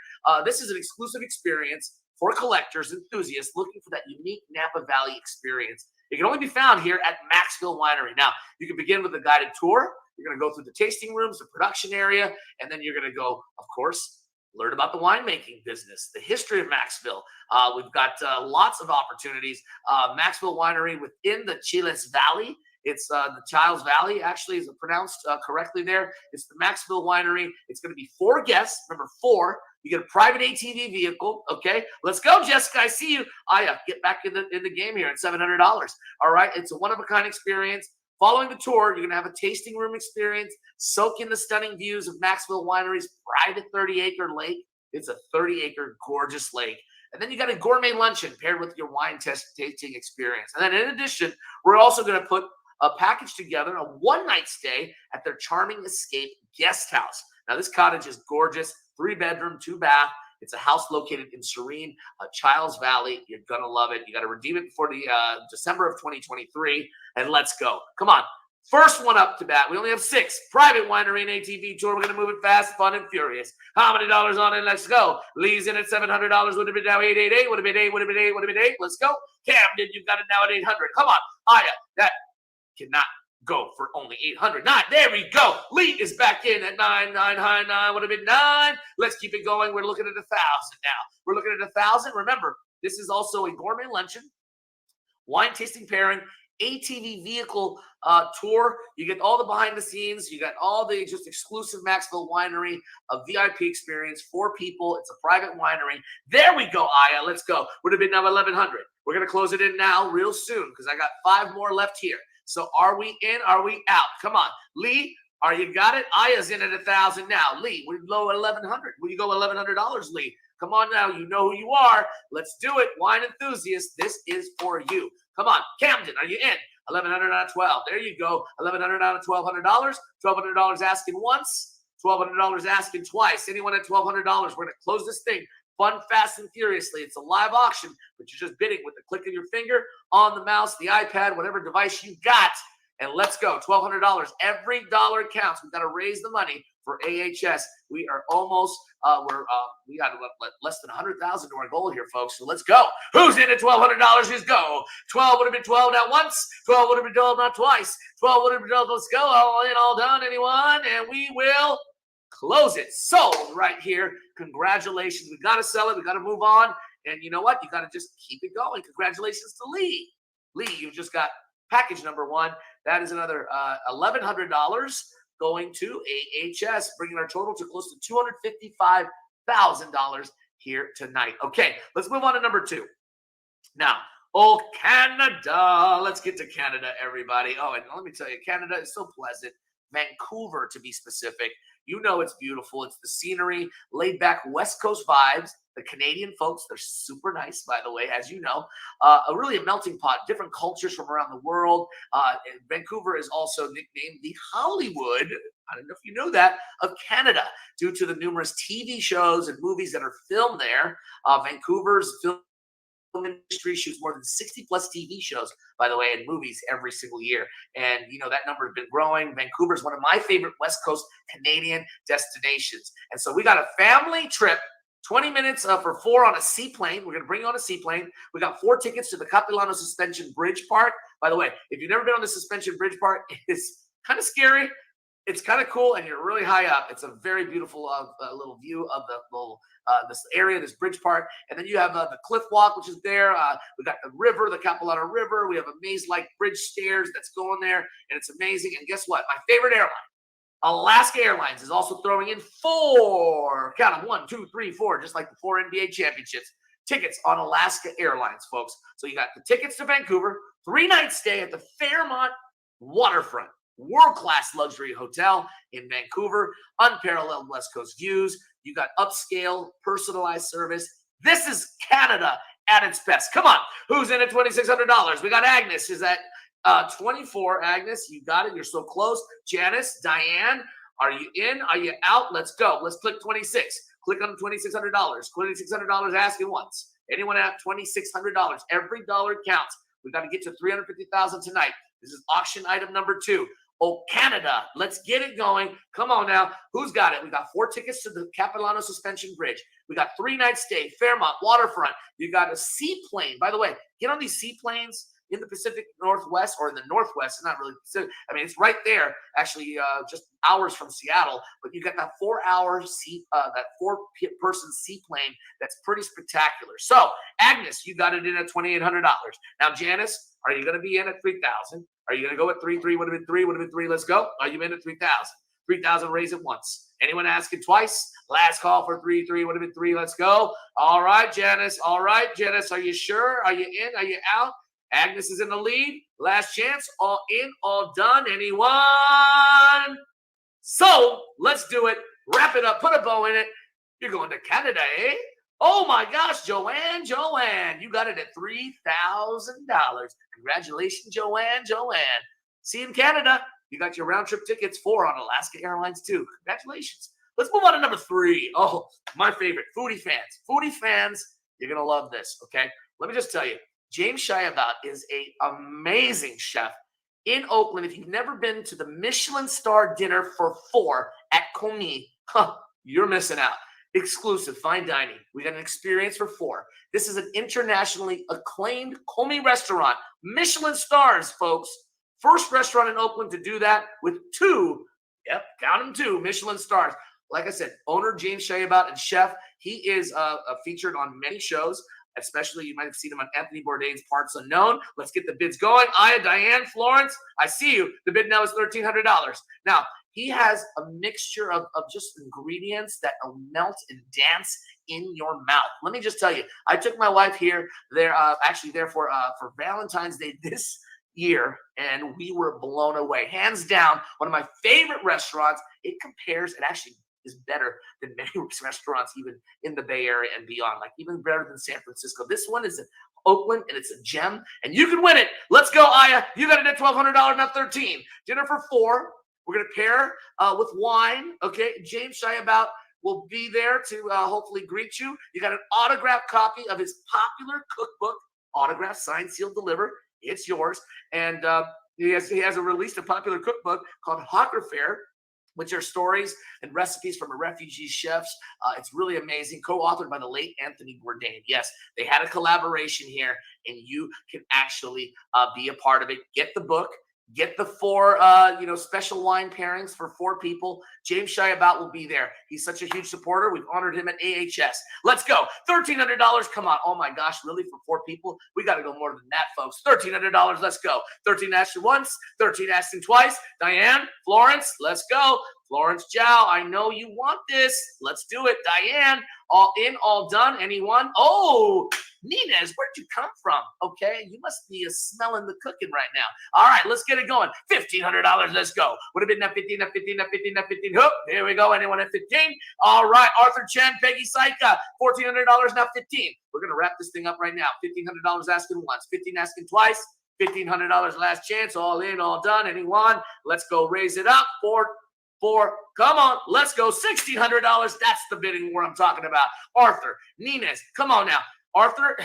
This is an exclusive experience for collectors, enthusiasts looking for that unique Napa Valley experience. It can only be found here at Maxville Winery. Now, you can begin with a guided tour. You're going to go through the tasting rooms, the production area, and then you're going to go, of course, learn about the winemaking business, the history of Maxville. We've got lots of opportunities. Maxville Winery within the Chiles Valley. It's the Chiles Valley, actually, is pronounced correctly there. It's the Maxville Winery. It's going to be 4 guests. Remember, 4. You get a private ATV vehicle. Okay, let's go, Jessica. I see you. Aya, get back in the game here at $700. All right, it's a one-of-a-kind experience. Following the tour, you're going to have a tasting room experience, soak in the stunning views of Maxville Winery's private 30-acre lake. It's a 30-acre gorgeous lake. And then you got a gourmet luncheon paired with your wine tasting experience. And then in addition, we're also going to put a package together, a one-night stay at their charming Escape guest house. Now, this cottage is gorgeous, 3-bedroom, 2-bath. It's a house located in serene Chiles Valley. You're going to love it. You got to redeem it before the December of 2023. And let's go. Come on. First one up to bat. We only have 6. Private winery and ATV tour. We're going to move it fast, fun, and furious. How many dollars on it? Let's go. Lee's in at $700. Would have been now 888. Would have been 8. Would have been 8. Would have been 8. Let's go. Camden, you've got it now at 800. Come on. Aya, that cannot go for only 809. There we go. Lee is back in at 999. Would have been 9. Let's keep it going. We're looking at 1,000 now. We're looking at 1,000. Remember, this is also a gourmet luncheon, wine tasting pairing, ATV vehicle tour. You get all the behind the scenes. You got all the just exclusive Maxville Winery, a VIP experience, 4 people. It's a private winery. There we go, Aya. Let's go. Would have been now 1,100. We're going to close it in now real soon because I got 5 more left here. So are we in? Are we out? Come on. Lee, are you got it? Aya's in at 1,000 now. Lee, we're low at 1,100. Will you go $1,100, Lee? Come on now. You know who you are. Let's do it. Wine enthusiast, this is for you. Come on. Camden, are you in? 1,100 out of 12. There you go. 1,100 out of $1,200. $1,200 asking once. $1,200 asking twice. Anyone at $1,200, we're going to close this thing. Fun, fast, and furiously. It's a live auction, but you're just bidding with the click of your finger on the mouse, the iPad, whatever device you got. And let's go. $1,200. Every dollar counts. We've got to raise the money for AHS. We are almost, we got less than 100,000 to our goal here, folks. So let's go. Who's in at $1,200? Let's go. 12 would have been 12 not once. 12 would have been 12 not twice. 12 would have been 12. Let's go. All in, all done. Anyone? And we will close it. Sold right here. Congratulations. We got to sell it. We got to move on. And you know what? You got to just keep it going. Congratulations to Lee. Lee, you just got package number 1. That is another $1,100 going to AHS, bringing our total to close to $255,000 here tonight. Okay, let's move on to number 2. Now, Canada. Let's get to Canada, everybody. Oh, and let me tell you, Canada is so pleasant. Vancouver, to be specific. You know it's beautiful. It's the scenery, laid back West Coast vibes. The Canadian folks, they're super nice, by the way, as you know. Really a melting pot, different cultures from around the world. And Vancouver is also nicknamed the Hollywood, I don't know if you know that, of Canada, due to the numerous TV shows and movies that are filmed there. Vancouver's film industry shoots more than 60 plus TV shows, by the way, and movies every single year. And, you know, that number has been growing. Vancouver is one of my favorite West Coast Canadian destinations. And so we got a family trip, 20 minutes for 4 on a seaplane. We're going to bring you on a seaplane. We got 4 tickets to the Capilano Suspension Bridge Park. By the way, if you've never been on the Suspension Bridge Park, it's kind of scary. It's kind of cool, and you're really high up. It's a very beautiful little view of the little this area, this bridge park. And then you have the cliff walk, which is there. We got the river, the Capilano River. We have a maze-like bridge stairs that's going there, and it's amazing. And guess what? My favorite airline, Alaska Airlines, is also throwing in 4, count them, 1, 2, 3, 4, just like the 4 NBA championships, tickets on Alaska Airlines, folks. So you got the tickets to Vancouver, 3-night stay at the Fairmont Waterfront, world-class luxury hotel in Vancouver, unparalleled West Coast views. You got upscale, personalized service. This is Canada at its best. Come on, who's in at $2,600? We got Agnes. Is that 24? Agnes, you got it. You're so close. Janice, Diane, are you in? Are you out? Let's go. Let's click 26. Click on $2,600. $2,600 asking once. Anyone at $2,600? Every dollar counts. We've got to get to $350,000 tonight. This is auction item number 2. Oh, Canada. Let's get it going. Come on now. Who's got it? We got 4 tickets to the Capilano Suspension Bridge. We got 3-night stay, Fairmont, waterfront. You got a seaplane. By the way, get on these seaplanes in the Pacific Northwest or in the Northwest. It's not really Pacific. I mean, it's right there, actually, just hours from Seattle. But you got that 4-hour that 4-person seaplane that's pretty spectacular. So, Agnes, you got it in at $2,800. Now, Janice, are you going to be in at $3,000? Are you going to go at 3? Would have been 3. Would have been 3. Let's go. Are you in at $3,000? 3,000, raise it once. Anyone asking twice? Last call for 3. Would have been 3. Let's go. All right, Janice. All right, Janice. Are you sure? Are you in? Are you out? Agnes is in the lead. Last chance. All in, all done. Anyone? So let's do it. Wrap it up. Put a bow in it. You're going to Canada, eh? Oh my gosh, Joanne, you got it at $3,000. Congratulations, Joanne. See you in Canada. You got your round trip tickets for on Alaska Airlines too. Congratulations. Let's move on to number 3. Oh, my favorite, foodie fans. Foodie fans, you're going to love this, okay? Let me just tell you, James Shiabat is an amazing chef in Oakland. If you've never been to the Michelin star dinner for 4 at Commis, you're missing out. Exclusive fine dining. We got an experience for 4. This is an internationally acclaimed Commis restaurant. Michelin stars, folks. First restaurant in Oakland to do that with 2, count them 2, Michelin stars. Like I said, owner James Shiabat and chef. He is featured on many shows, especially you might have seen him on Anthony Bourdain's Parts Unknown. Let's get the bids going. Aya, Diane, Florence, I see you. The bid now is $1,300. Now, he has a mixture of just ingredients that will melt and dance in your mouth. Let me just tell you, I took my wife here, there for Valentine's Day this year, and we were blown away. Hands down, one of my favorite restaurants. It actually is better than many restaurants even in the Bay Area and beyond, like even better than San Francisco. This one is in Oakland, and it's a gem, and you can win it. Let's go, Aya. You got it at $1,200, not $13. Dinner for 4. We're going to pair with wine, okay? James Shiabat will be there to hopefully greet you. You got an autographed copy of his popular cookbook, autographed, signed, sealed, delivered. It's yours. And he has released a popular cookbook called Hawker Fare, which are stories and recipes from refugee chefs. It's really amazing. Co-authored by the late Anthony Bourdain. Yes, they had a collaboration here, and you can actually be a part of it. Get the book. Get the 4, special wine pairings for 4 people. James Shiabat will be there. He's such a huge supporter. We've honored him at AHS. Let's go. $1,300. Come on. Oh my gosh, really? For 4 people? We got to go more than that, folks. $1,300. Let's go. 13 asking once. 13 asking twice. Diane, Florence, let's go. Florence Zhao, I know you want this. Let's do it. Diane, all in, all done. Anyone? Oh, Nines, where'd you come from? Okay, you must be smelling the cooking right now. All right, let's get it going. $1,500, let's go. Would have been that 15, that 15, that 15, that 15. Hoop, there we go. Anyone at 15? All right, Arthur Chen, Peggy Saika, $1,400, now 15. We're going to wrap this thing up right now. $1,500 asking once, 15 asking twice, $1,500 last chance. All in, all done. Anyone? Let's go raise it up. 4, come on, let's go. $1,600. That's the bidding war I'm talking about. Arthur, Nines, come on now. Arthur,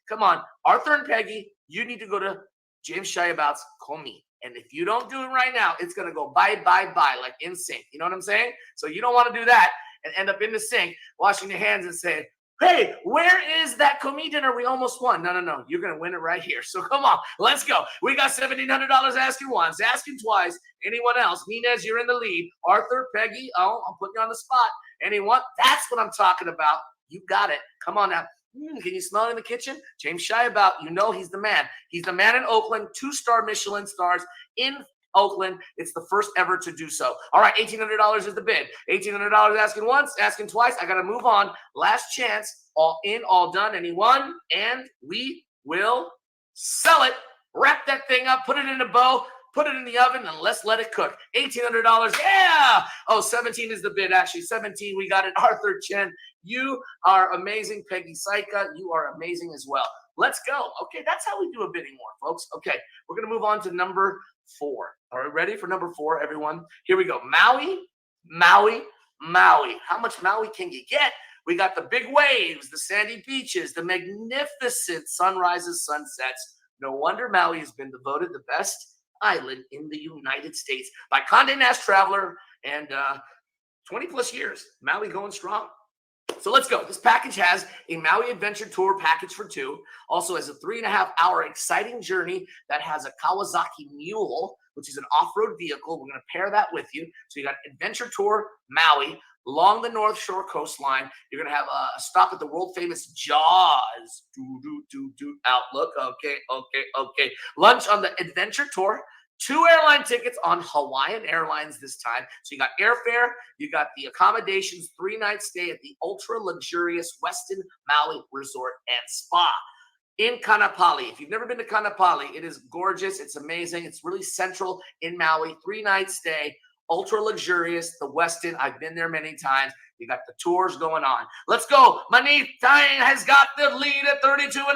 come on. Arthur and Peggy, you need to go to James Shiabat's Commis. And if you don't do it right now, it's going to go bye, like in sync. You know what I'm saying? So you don't want to do that and end up in the sink, washing your hands and saying, hey, where is that Commis dinner we almost won? No. You're going to win it right here. So come on, let's go. We got $1,700 asking once, asking twice. Anyone else? Nines, you're in the lead. Arthur, Peggy, I'm putting you on the spot. Anyone? That's what I'm talking about. You got it. Come on now. Can you smell it in the kitchen? James Shiabat, you know he's the man. He's the man in Oakland, 2-star Michelin stars in Oakland. It's the first ever to do so. All right, $1,800 is the bid. $1,800 asking once, asking twice. I got to move on. Last chance, all in, all done. Anyone? And we will sell it wrap that thing up, put it in a bow, put it in the oven, and let's let it cook. $1,800. Yeah. Oh, 17 is the bid. Actually, 17. We got it. Arthur Chen. You are amazing. Peggy Saika. You are amazing as well. Let's go. Okay, that's how we do a bidding war, folks. Okay, we're going to move on to number 4. All right, ready for number 4, everyone? Here we go. Maui, Maui, Maui. How much Maui can you get? We got the big waves, the sandy beaches, the magnificent sunrises, sunsets. No wonder Maui has been voted the best island in the United States by Condé Nast Traveler, and 20 plus years. Maui going strong. So let's go. This package has a Maui Adventure Tour package for 2. Also has a 3.5-hour exciting journey that has a Kawasaki Mule, which is an off-road vehicle. We're going to pair that with you. So you got Adventure Tour Maui along the North Shore coastline. You're going to have a stop at the world-famous Jaws Outlook. Okay. Lunch on the Adventure Tour. 2 airline tickets on Hawaiian Airlines this time. So you got airfare, you got the accommodations, 3-night stay at the ultra-luxurious Westin Maui Resort and Spa in Kanapali. If you've never been to Kanapali, it is gorgeous. It's amazing. It's really central in Maui. 3-night stay, ultra-luxurious, the Westin. I've been there many times. You got the tours going on. Let's go. Manith Diane has got the lead at 32.5.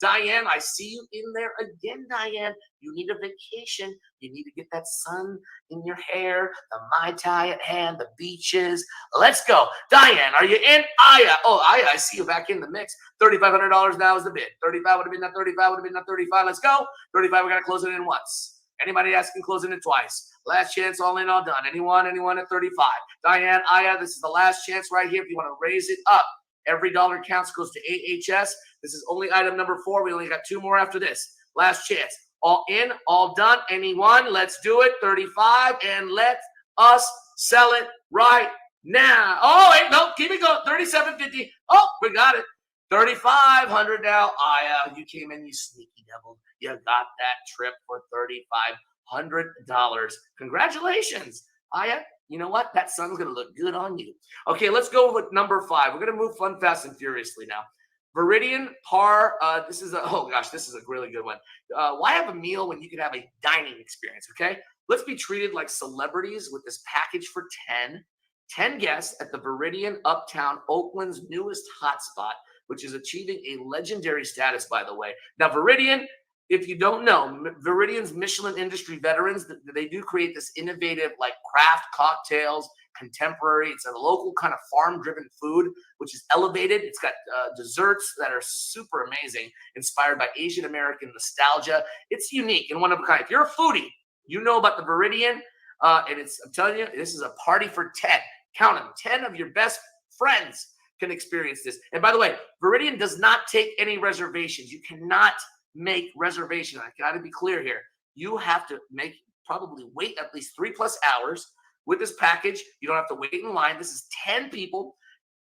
Diane, I see you in there again, Diane. You need a vacation. You need to get that sun in your hair, the Mai Tai at hand, the beaches. Let's go. Diane, are you in? Aya. Oh, Aya, I see you back in the mix. $3,500 now is the bid. 35 would have been that 35, would have been that 35. Let's go. 35, we got to close it in once. Anybody asking, closing it twice. Last chance, all in, all done. Anyone at 35. Diane, Aya, this is the last chance right here. If you want to raise it up, every dollar counts, goes to AHS. This is only item number 4. We only got 2 more after this. Last chance. All in, all done. Anyone? Let's do it. 35, and let us sell it right now. Oh, wait, no, keep it going. 37.50. Oh, we got it. 3,500 now. Aya, you came in, you sneaky devil. You got that trip for $3,500. Congratulations, Aya. You know what? That sun's going to look good on you. Okay, let's go with number 5. We're going to move fun, fast, and furiously now. Viridian Par. This is a really good one. Why have a meal when you could have a dining experience? Okay, let's be treated like celebrities with this package for 10 guests at the Viridian Uptown, Oakland's newest hotspot, which is achieving a legendary status, by the way. Now, Viridian, if you don't know, Viridian's Michelin industry veterans, they do create this innovative, like, craft cocktails, contemporary. It's a local kind of farm-driven food, which is elevated. It's got desserts that are super amazing, inspired by Asian American nostalgia. It's unique and one of a kind. If you're a foodie, you know about the Viridian, and I'm telling you, this is a party for 10. Count them. 10 of your best friends can experience this. And by the way, Viridian does not take any reservations. You cannot make reservations. I got to be clear here. You have to probably wait at least 3+ hours. With this package, you don't have to wait in line. This is 10 people.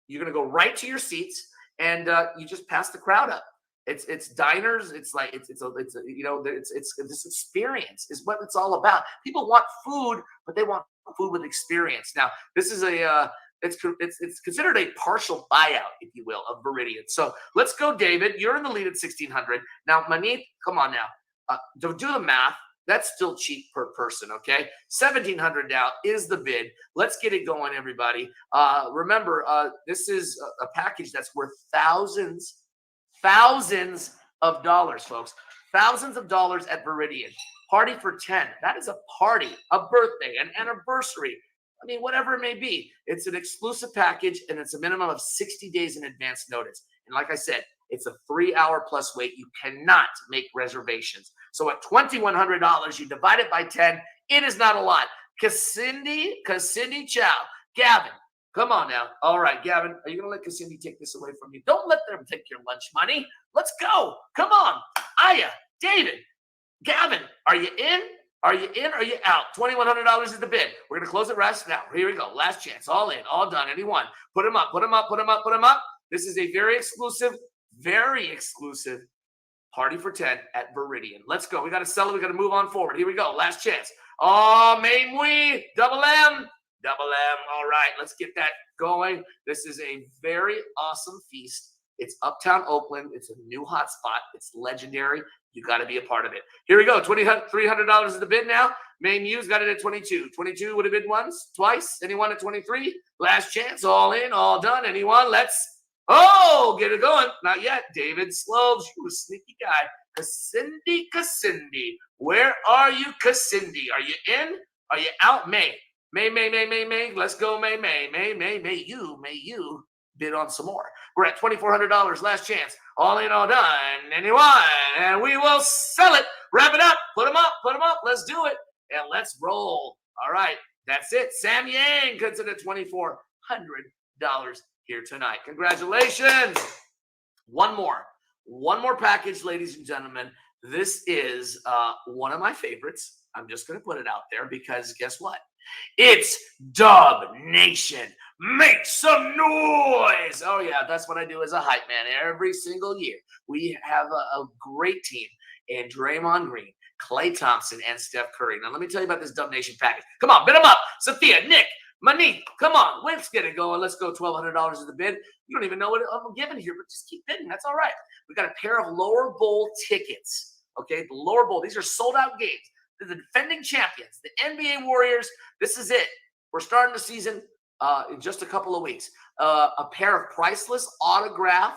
You're going to go right to your seats, and you just pass the crowd up. It's diners. It's this experience is what it's all about. People want food, but they want food with experience. Now, this is it's considered a partial buyout, if you will, of Viridian. So let's go, David. You're in the lead at 1,600. Now, Manith, come on now. Do the math. That's still cheap per person, okay? 1,700 now is the bid. Let's get it going, everybody. Remember, this is a package that's worth thousands of dollars, folks. Thousands of dollars at Viridian. Party for 10. That is a party, a birthday, an anniversary. I mean, whatever it may be. It's an exclusive package, and it's a minimum of 60 days in advance notice. And like I said, it's a 3-hour plus wait. You cannot make reservations. So at $2,100, you divide it by 10. It is not a lot. Cassindi Chow. Gavin, come on now. All right, Gavin, are you going to let Cassindi take this away from you? Don't let them take your lunch money. Let's go. Come on. Aya, David, Gavin, are you in? Are you in? Are you out? $2,100 is the bid. We're going to close it right now. Here we go. Last chance. All in. All done. Anyone? Put them up. Put them up. Put them up. Put them up. This is a very exclusive party for 10 at Viridian. Let's go. We got to sell it. We got to move on forward. Here we go. Last chance. Oh, Maui. Double M. All right. Let's get that going. This is a very awesome feast It's Uptown Oakland. It's a new hot spot. It's legendary. You got to be a part of it. Here we go. $300 is the bid now. Main Muse got it at 22. 22 would have bid once, twice. Anyone at 23? Last chance. All in, all done. Anyone? Let's, get it going. Not yet. David Sloves, you a sneaky guy. Cassindi. Where are you, Cassindi? Are you in? Are you out? May. Let's go, May. You bid on some more. We're at $2,400. Last chance. All in, all done. Anyone? And we will sell it. Wrap it up. Put them up. Let's do it. And let's roll. All right. That's it. Sam Yang cuts it at $2,400 here tonight. Congratulations. One more package, ladies and gentlemen. This is one of my favorites. I'm just going to put it out there because guess what? It's Dub Nation. Make some noise. Oh, yeah, that's what I do as a hype man every single year. We have a great team in Draymond Green, Klay Thompson, and Steph Curry. Now, let me tell you about this Dub Nation package. Come on, bid them up. Sophia, Nick, Manith, come on. Let's get it going. Let's go. $1,200 is the bid. You don't even know what I'm giving here, but just keep bidding. That's all right. We got a pair of lower bowl tickets. Okay, the lower bowl. These are sold-out games. They're the defending champions, the NBA Warriors. This is it. We're starting the season in just a couple of weeks. A pair of priceless autograph.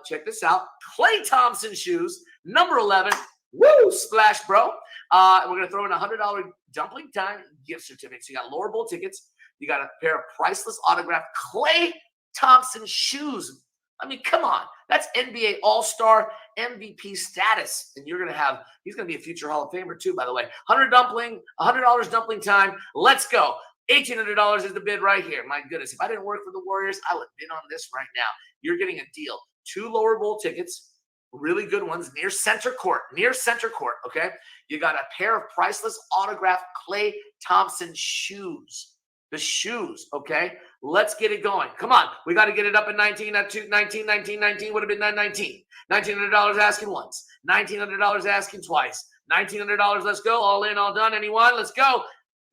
Check this out. Klay Thompson shoes, number 11. Woo, splash, bro. And we're going to throw in a $100 dumpling time gift certificate. So you got lower bowl tickets. You got a pair of priceless autograph Klay Thompson shoes. I mean, come on. That's NBA All-Star MVP status. And he's going to be a future Hall of Famer too, by the way. $100 dumpling time. Let's go. $1,800 is the bid right here. My goodness. If I didn't work for the Warriors, I would bid on this right now. You're getting a deal. 2 lower bowl tickets, really good ones, near center court, okay? You got a pair of priceless autographed Klay Thompson shoes. The shoes, okay? Let's get it going. Come on. We got to get it up at 19 would have been 919. $1,900 asking once. $1,900 asking twice. $1,900, let's go. All in, all done. Anyone? Let's go.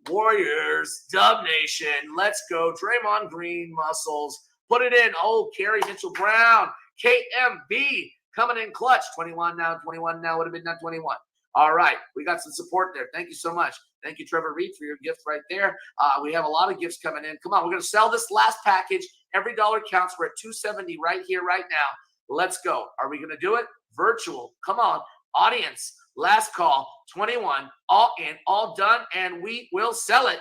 Warriors, Dub Nation. Let's go. Draymond Green, muscles. Put it in. Oh, Kerry Mitchell-Brown. KMB coming in clutch. 21 now would have been not 21. All right. We got some support there. Thank you so much. Thank you, Trevor Reed, for your gift right there. We have a lot of gifts coming in. Come on. We're going to sell this last package. Every dollar counts. We're at $270 right here, right now. Let's go. Are we going to do it? Virtual. Come on. Audience. Last call. 21. All in. All done. And we will sell it.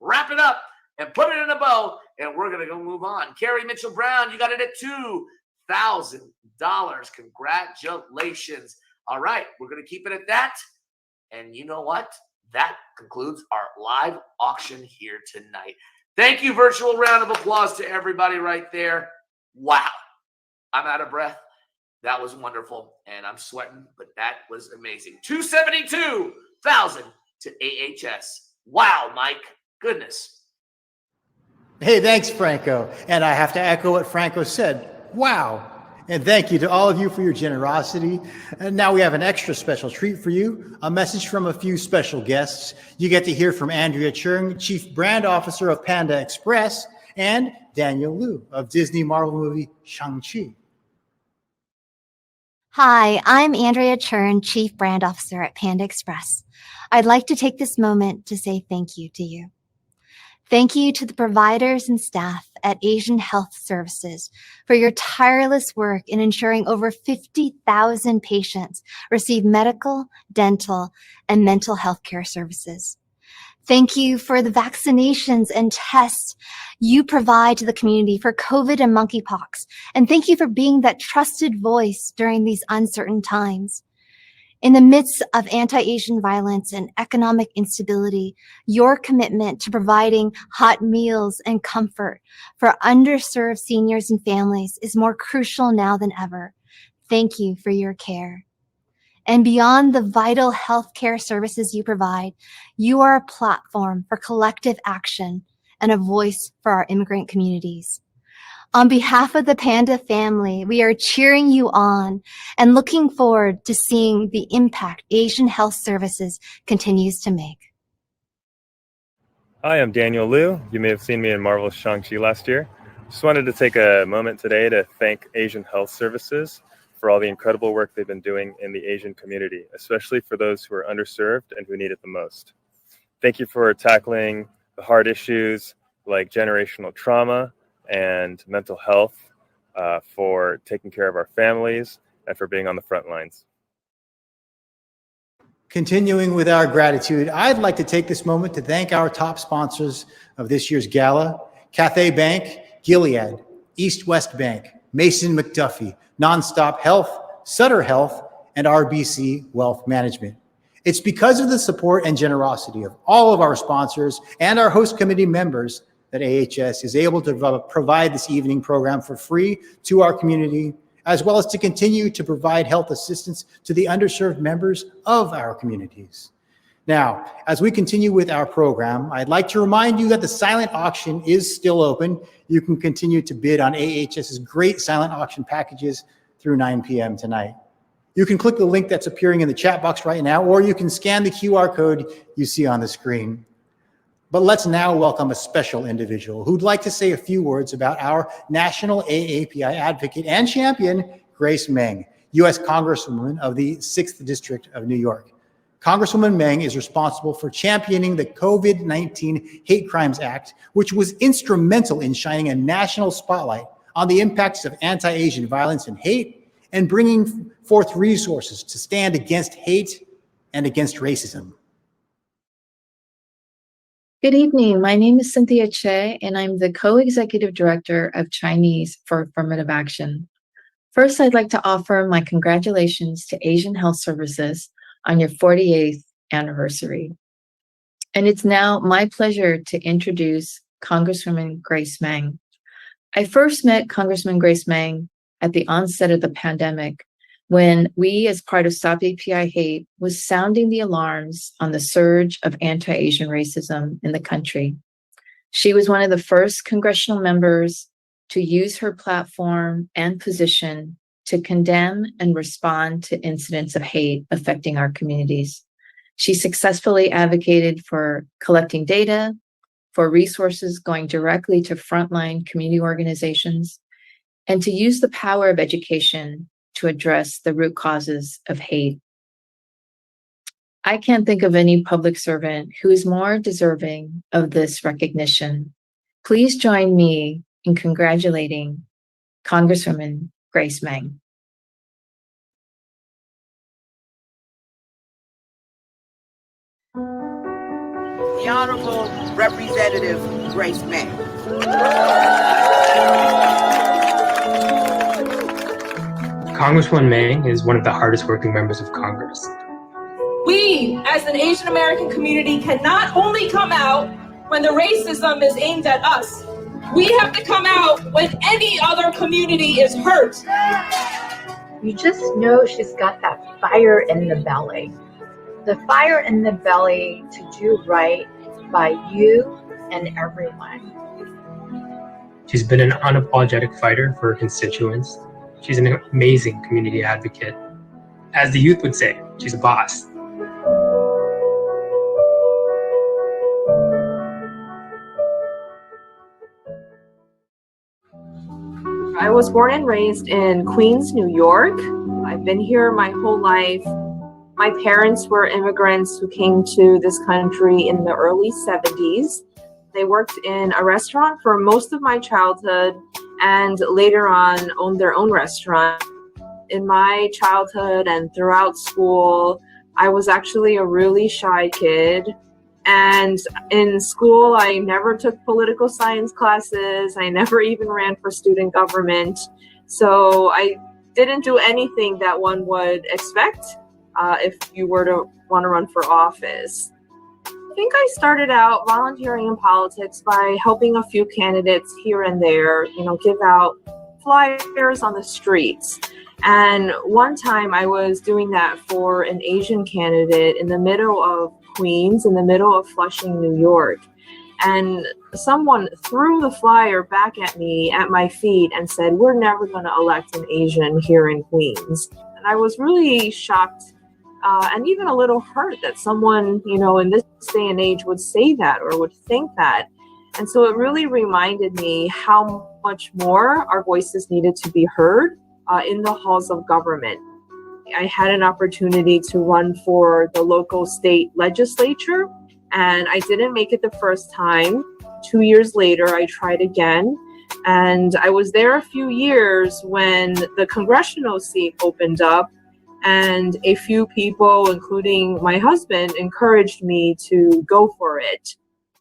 Wrap it up and put it in a bow. And we're going to go move on. Kerry Mitchell-Brown, you got it at $2,000. Congratulations. All right. We're going to keep it at that. And you know what? That concludes our live auction here tonight. Thank you. Virtual round of applause to everybody right there. Wow. I'm out of breath. That was wonderful. And I'm sweating, but that was amazing. $272,000 to AHS. Wow, Mike. Goodness. Hey, thanks, Franco. And I have to echo what Franco said. Wow. And thank you to all of you for your generosity. And now we have an extra special treat for you, a message from a few special guests. You get to hear from Andrea Chung, Chief Brand Officer of Panda Express, and Daniel Liu of Disney Marvel movie Shang-Chi. Hi, I'm Andrea Churn, Chief Brand Officer at Panda Express. I'd like to take this moment to say thank you to you. Thank you to the providers and staff at Asian Health Services for your tireless work in ensuring over 50,000 patients receive medical, dental, and mental health care services. Thank you for the vaccinations and tests you provide to the community for COVID and monkeypox. And thank you for being that trusted voice during these uncertain times. In the midst of anti-Asian violence and economic instability, your commitment to providing hot meals and comfort for underserved seniors and families is more crucial now than ever. Thank you for your care. And beyond the vital healthcare services you provide, you are a platform for collective action and a voice for our immigrant communities. On behalf of the Panda family, we are cheering you on and looking forward to seeing the impact Asian Health Services continues to make. Hi, I'm Daniel Liu. You may have seen me in Marvel's Shang-Chi last year. Just wanted to take a moment today to thank Asian Health Services for all the incredible work they've been doing in the Asian community, especially for those who are underserved and who need it the most. Thank you for tackling the hard issues like generational trauma and mental health, for taking care of our families, and for being on the front lines. Continuing with our gratitude, I'd like to take this moment to thank our top sponsors of this year's gala: Cathay Bank, Gilead, East West Bank, Mason McDuffie, Nonstop Health, Sutter Health, and RBC Wealth Management. It's because of the support and generosity of all of our sponsors and our host committee members that AHS is able to provide this evening program for free to our community, as well as to continue to provide health assistance to the underserved members of our communities. Now, as we continue with our program, I'd like to remind you that the silent auction is still open. You can continue to bid on AHS's great silent auction packages through 9 p.m. tonight. You can click the link that's appearing in the chat box right now, or you can scan the QR code you see on the screen. But let's now welcome a special individual who'd like to say a few words about our national AAPI advocate and champion, Grace Ming, U.S. Congresswoman of the 6th District of New York. Congresswoman Ming is responsible for championing the COVID-19 Hate Crimes Act, which was instrumental in shining a national spotlight on the impacts of anti-Asian violence and hate, and bringing forth resources to stand against hate and against racism. Good evening. My name is Cynthia Che, and I'm the co-executive director of Chinese for Affirmative Action. First, I'd like to offer my congratulations to Asian Health Services on your 48th anniversary. And it's now my pleasure to introduce Congresswoman Grace Meng. I first met Congressman Grace Meng at the onset of the pandemic, when we, as part of Stop API Hate, was sounding the alarms on the surge of anti-Asian racism in the country. She was one of the first congressional members to use her platform and position to condemn and respond to incidents of hate affecting our communities. She successfully advocated for collecting data, for resources going directly to frontline community organizations, and to use the power of education to address the root causes of hate. I can't think of any public servant who is more deserving of this recognition. Please join me in congratulating Congresswoman Grace Meng. The Honorable Representative Grace Meng. Congresswoman Meng is one of the hardest working members of Congress. We, as an Asian American community, can not only come out when the racism is aimed at us, we have to come out when any other community is hurt. You just know she's got that fire in the belly. The fire in the belly to do right by you and everyone. She's been an unapologetic fighter for her constituents. She's an amazing community advocate. As the youth would say, she's a boss. I was born and raised in Queens, New York. I've been here my whole life. My parents were immigrants who came to this country in the early 70s. They worked in a restaurant for most of my childhood and later on owned their own restaurant. In my childhood and throughout school, I was actually a really shy kid. And in school, I never took political science classes. I never even ran for student government. So I didn't do anything that one would expect if you were to want to run for office. I think I started out volunteering in politics by helping a few candidates here and there, give out flyers on the streets. And one time I was doing that for an Asian candidate in the middle of Queens, in the middle of Flushing, New York. And someone threw the flyer back at me at my feet and said, "We're never going to elect an Asian here in Queens." And I was really shocked and even a little hurt that someone, in this day and age would say that or would think that. And so it really reminded me how much more our voices needed to be heard in the halls of government. I had an opportunity to run for the local state legislature, and I didn't make it the first time. 2 years later, I tried again, and I was there a few years when the congressional seat opened up, and a few people, including my husband, encouraged me to go for it.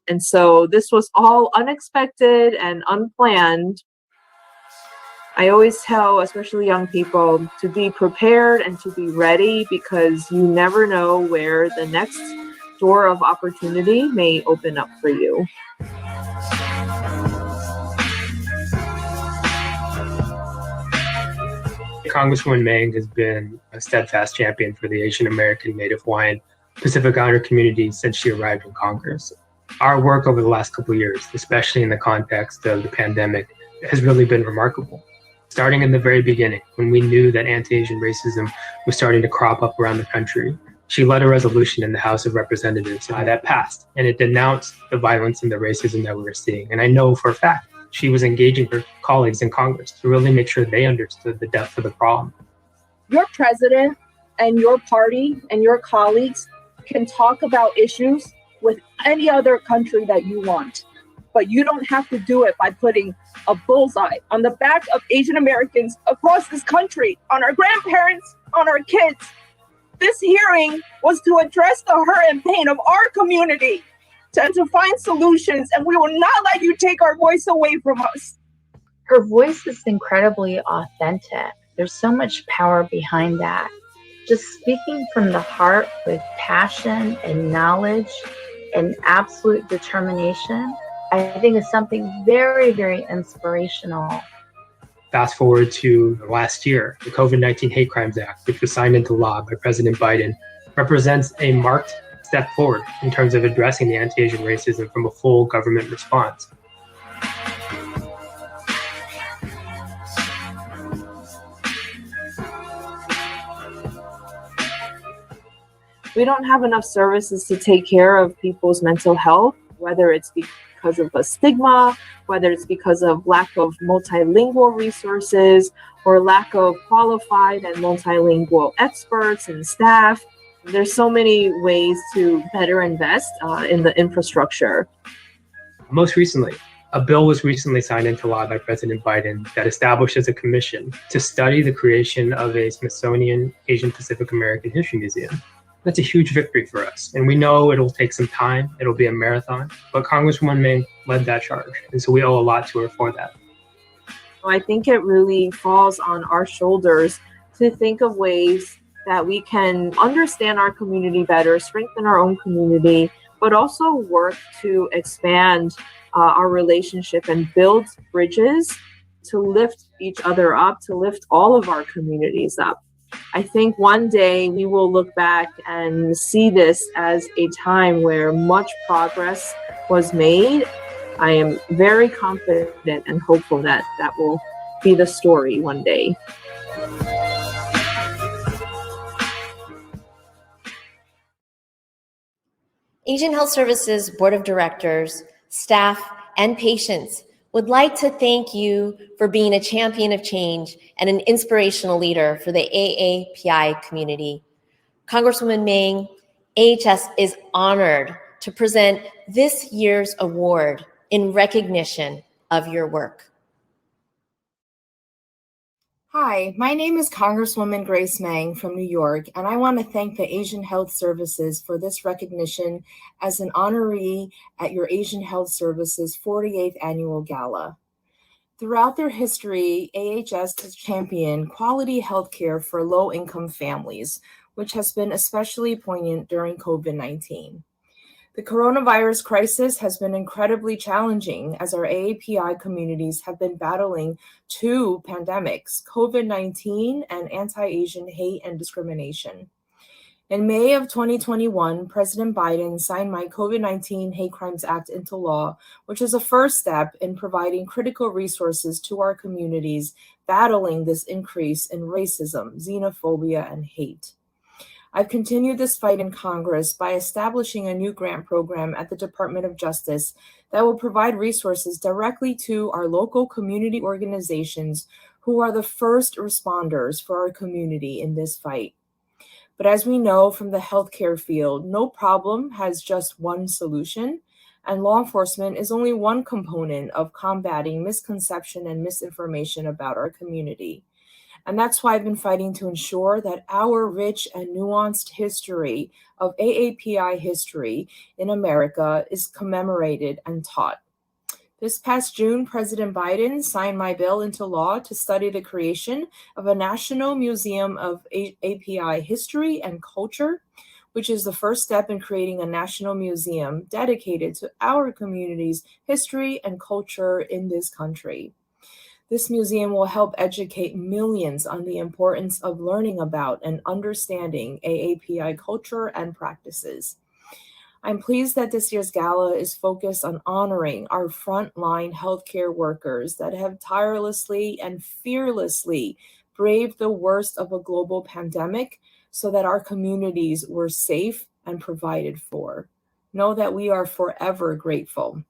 And so this was all unexpected and unplanned. I always tell, especially young people, to be prepared and to be ready, because you never know where the next door of opportunity may open up for you. Congresswoman Ming has been a steadfast champion for the Asian American, Native Hawaiian, Pacific Islander community since she arrived in Congress. Our work over the last couple of years, especially in the context of the pandemic, has really been remarkable. Starting in the very beginning, when we knew that anti-Asian racism was starting to crop up around the country, she led a resolution in the House of Representatives that passed, and it denounced the violence and the racism that we were seeing. And I know for a fact she was engaging her colleagues in Congress to really make sure they understood the depth of the problem. Your president and your party and your colleagues can talk about issues with any other country that you want, but you don't have to do it by putting a bullseye on the back of Asian Americans across this country, on our grandparents, on our kids. This hearing was to address the hurt and pain of our community, to find solutions, and we will not let you take our voice away from us. Her voice is incredibly authentic. There's so much power behind that. Just speaking from the heart with passion and knowledge and absolute determination, I think is something very, very inspirational. Fast forward to last year, the COVID-19 Hate Crimes Act, which was signed into law by President Biden, represents a marked step forward in terms of addressing the anti-Asian racism from a full government response. We don't have enough services to take care of people's mental health, whether it's because of a stigma, whether it's because of lack of multilingual resources, or lack of qualified and multilingual experts and staff. There's so many ways to better invest in the infrastructure. Most recently, a bill was recently signed into law by President Biden that establishes a commission to study the creation of a Smithsonian Asian Pacific American History Museum. That's a huge victory for us. And we know it'll take some time, it'll be a marathon, but Congresswoman Ming led that charge. And so we owe a lot to her for that. I think it really falls on our shoulders to think of ways that we can understand our community better, strengthen our own community, but also work to expand our relationship and build bridges to lift each other up, to lift all of our communities up. I think one day we will look back and see this as a time where much progress was made. I am very confident and hopeful that that will be the story one day. Asian Health Services Board of Directors, staff, and patients would like to thank you for being a champion of change and an inspirational leader for the AAPI community. Congresswoman Ming, AHS is honored to present this year's award in recognition of your work. Hi, my name is Congresswoman Grace Meng from New York, and I want to thank the Asian Health Services for this recognition as an honoree at your Asian Health Services 48th Annual Gala. Throughout their history, AHS has championed quality healthcare for low-income families, which has been especially poignant during COVID-19. The coronavirus crisis has been incredibly challenging as our AAPI communities have been battling two pandemics, COVID-19 and anti-Asian hate and discrimination. In May of 2021, President Biden signed my COVID-19 Hate Crimes Act into law, which is a first step in providing critical resources to our communities battling this increase in racism, xenophobia, and hate. I've continued this fight in Congress by establishing a new grant program at the Department of Justice that will provide resources directly to our local community organizations who are the first responders for our community in this fight. But as we know from the healthcare field, no problem has just one solution, and law enforcement is only one component of combating misconception and misinformation about our community. And that's why I've been fighting to ensure that our rich and nuanced history of AAPI history in America is commemorated and taught. This past June, President Biden signed my bill into law to study the creation of a National Museum of API History and Culture, which is the first step in creating a national museum dedicated to our community's history and culture in this country. This museum will help educate millions on the importance of learning about and understanding AAPI culture and practices. I'm pleased that this year's gala is focused on honoring our frontline healthcare workers that have tirelessly and fearlessly braved the worst of a global pandemic so that our communities were safe and provided for. Know that we are forever grateful.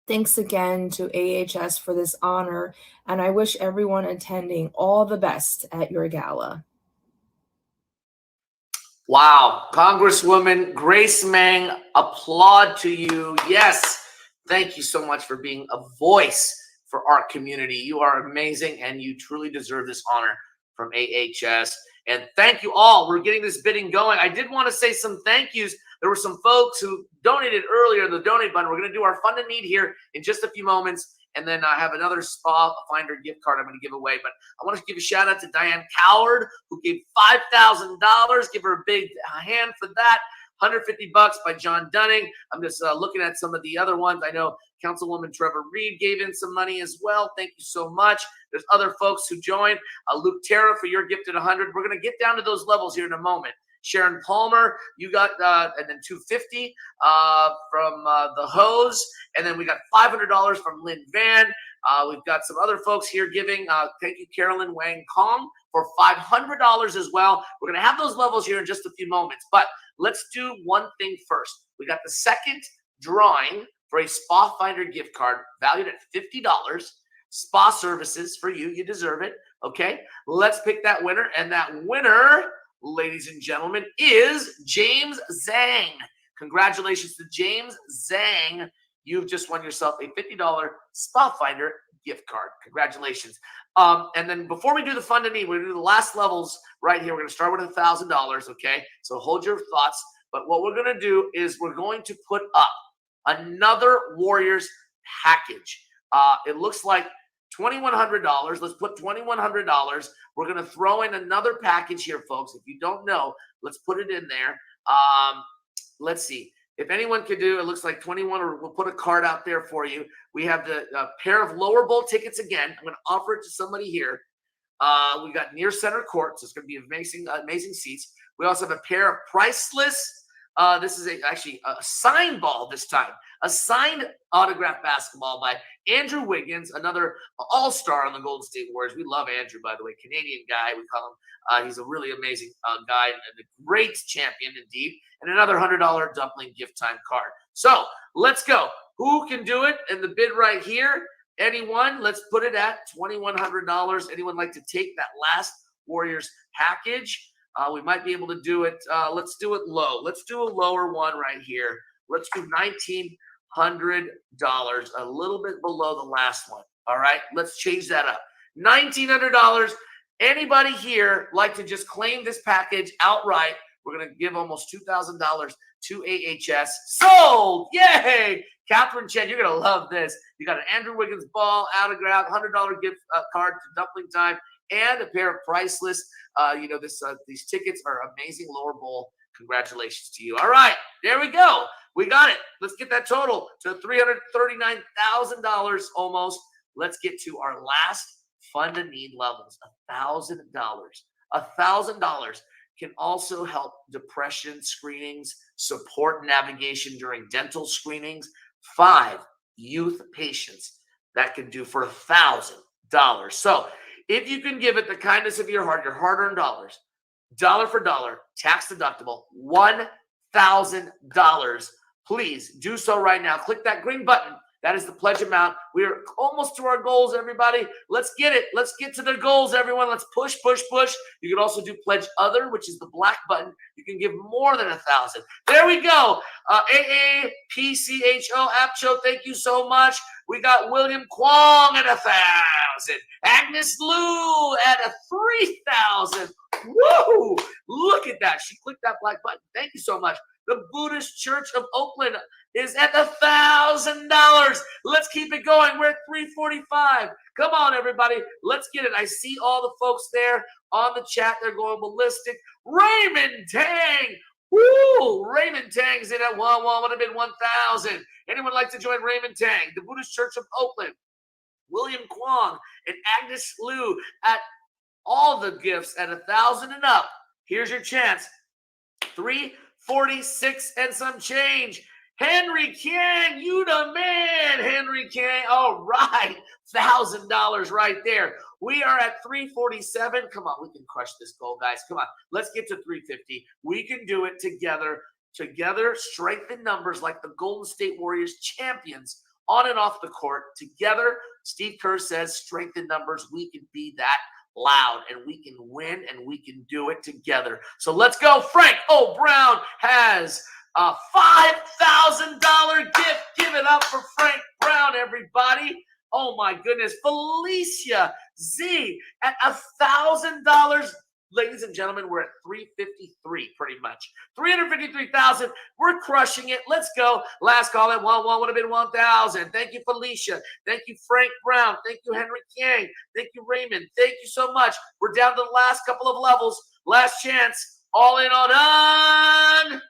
Thanks again to AHS for this honor, and I wish everyone attending all the best at your gala. Wow. Congresswoman Grace Meng, applaud to you. Yes. Thank you so much for being a voice for our community. You are amazing, and you truly deserve this honor from AHS. And thank you all. We're getting this bidding going. I did want to say some thank yous. There were some folks who donated earlier in the donate button. We're going to do our fund and need here in just a few moments. And then I have another Spa Finder gift card I'm going to give away. But I want to give a shout out to Diane Coward, who gave $5,000. Give her a big hand for that. $150 by John Dunning. I'm just looking at some of the other ones. I know Councilwoman Trevor Reed gave in some money as well. Thank you so much. There's other folks who joined. Luke Terra for your gift at 100. We're going to get down to those levels here in a moment. Sharon Palmer, you got, and then $250 from the Hose, and then we got $500 from Lynn Van. We've got some other folks here giving. Thank you, Carolyn Wang Kong, for $500 as well. We're going to have those levels here in just a few moments, but let's do one thing first. We got the second drawing for a Spa Finder gift card valued at $50. Spa services for you. You deserve it. Okay, let's pick that winner, and that winner, ladies and gentlemen, is James Zhang. Congratulations to James Zhang. You've just won yourself a $50 Spa Finder gift card. Congratulations. And then before we do the fund and need, we're going to do the last levels right here. We're going to start with $1,000, okay? So hold your thoughts. But what we're going to do is we're going to put up another Warriors package. It looks like $2,100. Let's put $2,100. We're going to throw in another package here, folks. If you don't know, let's put it in there. Let's see. If anyone could do, it looks like 21, or we'll put a card out there for you. We have the pair of lower bowl tickets again. I'm going to offer it to somebody here. We got near center court, so it's going to be amazing, amazing seats. We also have a pair of priceless. This is actually a signed ball this time. A signed autograph basketball by Andrew Wiggins, another all-star on the Golden State Warriors. We love Andrew, by the way, Canadian guy. We call him. He's a really amazing guy and a great champion indeed. And another $100 dumpling gift time card. So let's go. Who can do it? And the bid right here. Anyone? Let's put it at $2,100. Anyone like to take that last Warriors package? We might be able to do it. Let's do it low. Let's do a lower one right here. Let's do $1,900, a little bit below the last one. All right, let's change that up. $1,900. Anybody here like to just claim this package outright? We're going to give almost $2,000 to AHS. Sold! Yay! Catherine Chen, you're going to love this. You got an Andrew Wiggins ball, autograph, $100 gift card to Dumpling Time, and a pair of priceless. These tickets are amazing. Lower bowl. Congratulations to you. All right, there we go. We got it. Let's get that total to $339,000 almost. Let's get to our last fund and need levels. $1,000. $1,000 can also help depression screenings, support navigation during dental screenings. 5 youth patients that can do for $1,000. So if you can give it the kindness of your heart, your hard-earned dollars, dollar for dollar, tax deductible, $1,000. Please do so right now. Click that green button. That is the pledge amount. We are almost to our goals, everybody. Let's get it. Let's get to the goals, everyone. Let's push, push, push. You can also do pledge other, which is the black button. You can give more than 1,000. There we go. AAPCHO AppCho, thank you so much. We got William Kwong at 1,000. Agnes Liu at 3,000. Woo! Look at that. She clicked that black button. Thank you so much. The Buddhist Church of Oakland is at $1,000. Let's keep it going. We're at 345. Come on, everybody. Let's get it. I see all the folks there on the chat. They're going ballistic. Raymond Tang. Woo! Raymond Tang's in at 1 would have been 1,000. Anyone like to join Raymond Tang? The Buddhist Church of Oakland. William Kwong and Agnes Liu at all the gifts at 1,000 and up. Here's your chance. 346 and some change. Henry Kang, you the man, Henry Kang. All right, $1,000 right there. We are at 347. Come on, we can crush this goal, guys. Come on, let's get to 350. We can do it together. Together, strength in numbers like the Golden State Warriors champions on and off the court. Together, Steve Kerr says, strength in numbers. We can be that loud and we can win and we can do it together. So let's go. Frank O. Brown has a $5,000 gift. Give it up for Frank Brown, everybody. Oh my goodness. Felicia Z at $1,000. Ladies and gentlemen, we're at 353 pretty much. 353,000. We're crushing it. Let's go. Last call at 1 would have been 1,000. Thank you, Felicia. Thank you, Frank Brown. Thank you, Henry Kang. Thank you, Raymond. Thank you so much. We're down to the last couple of levels. Last chance. All in on on.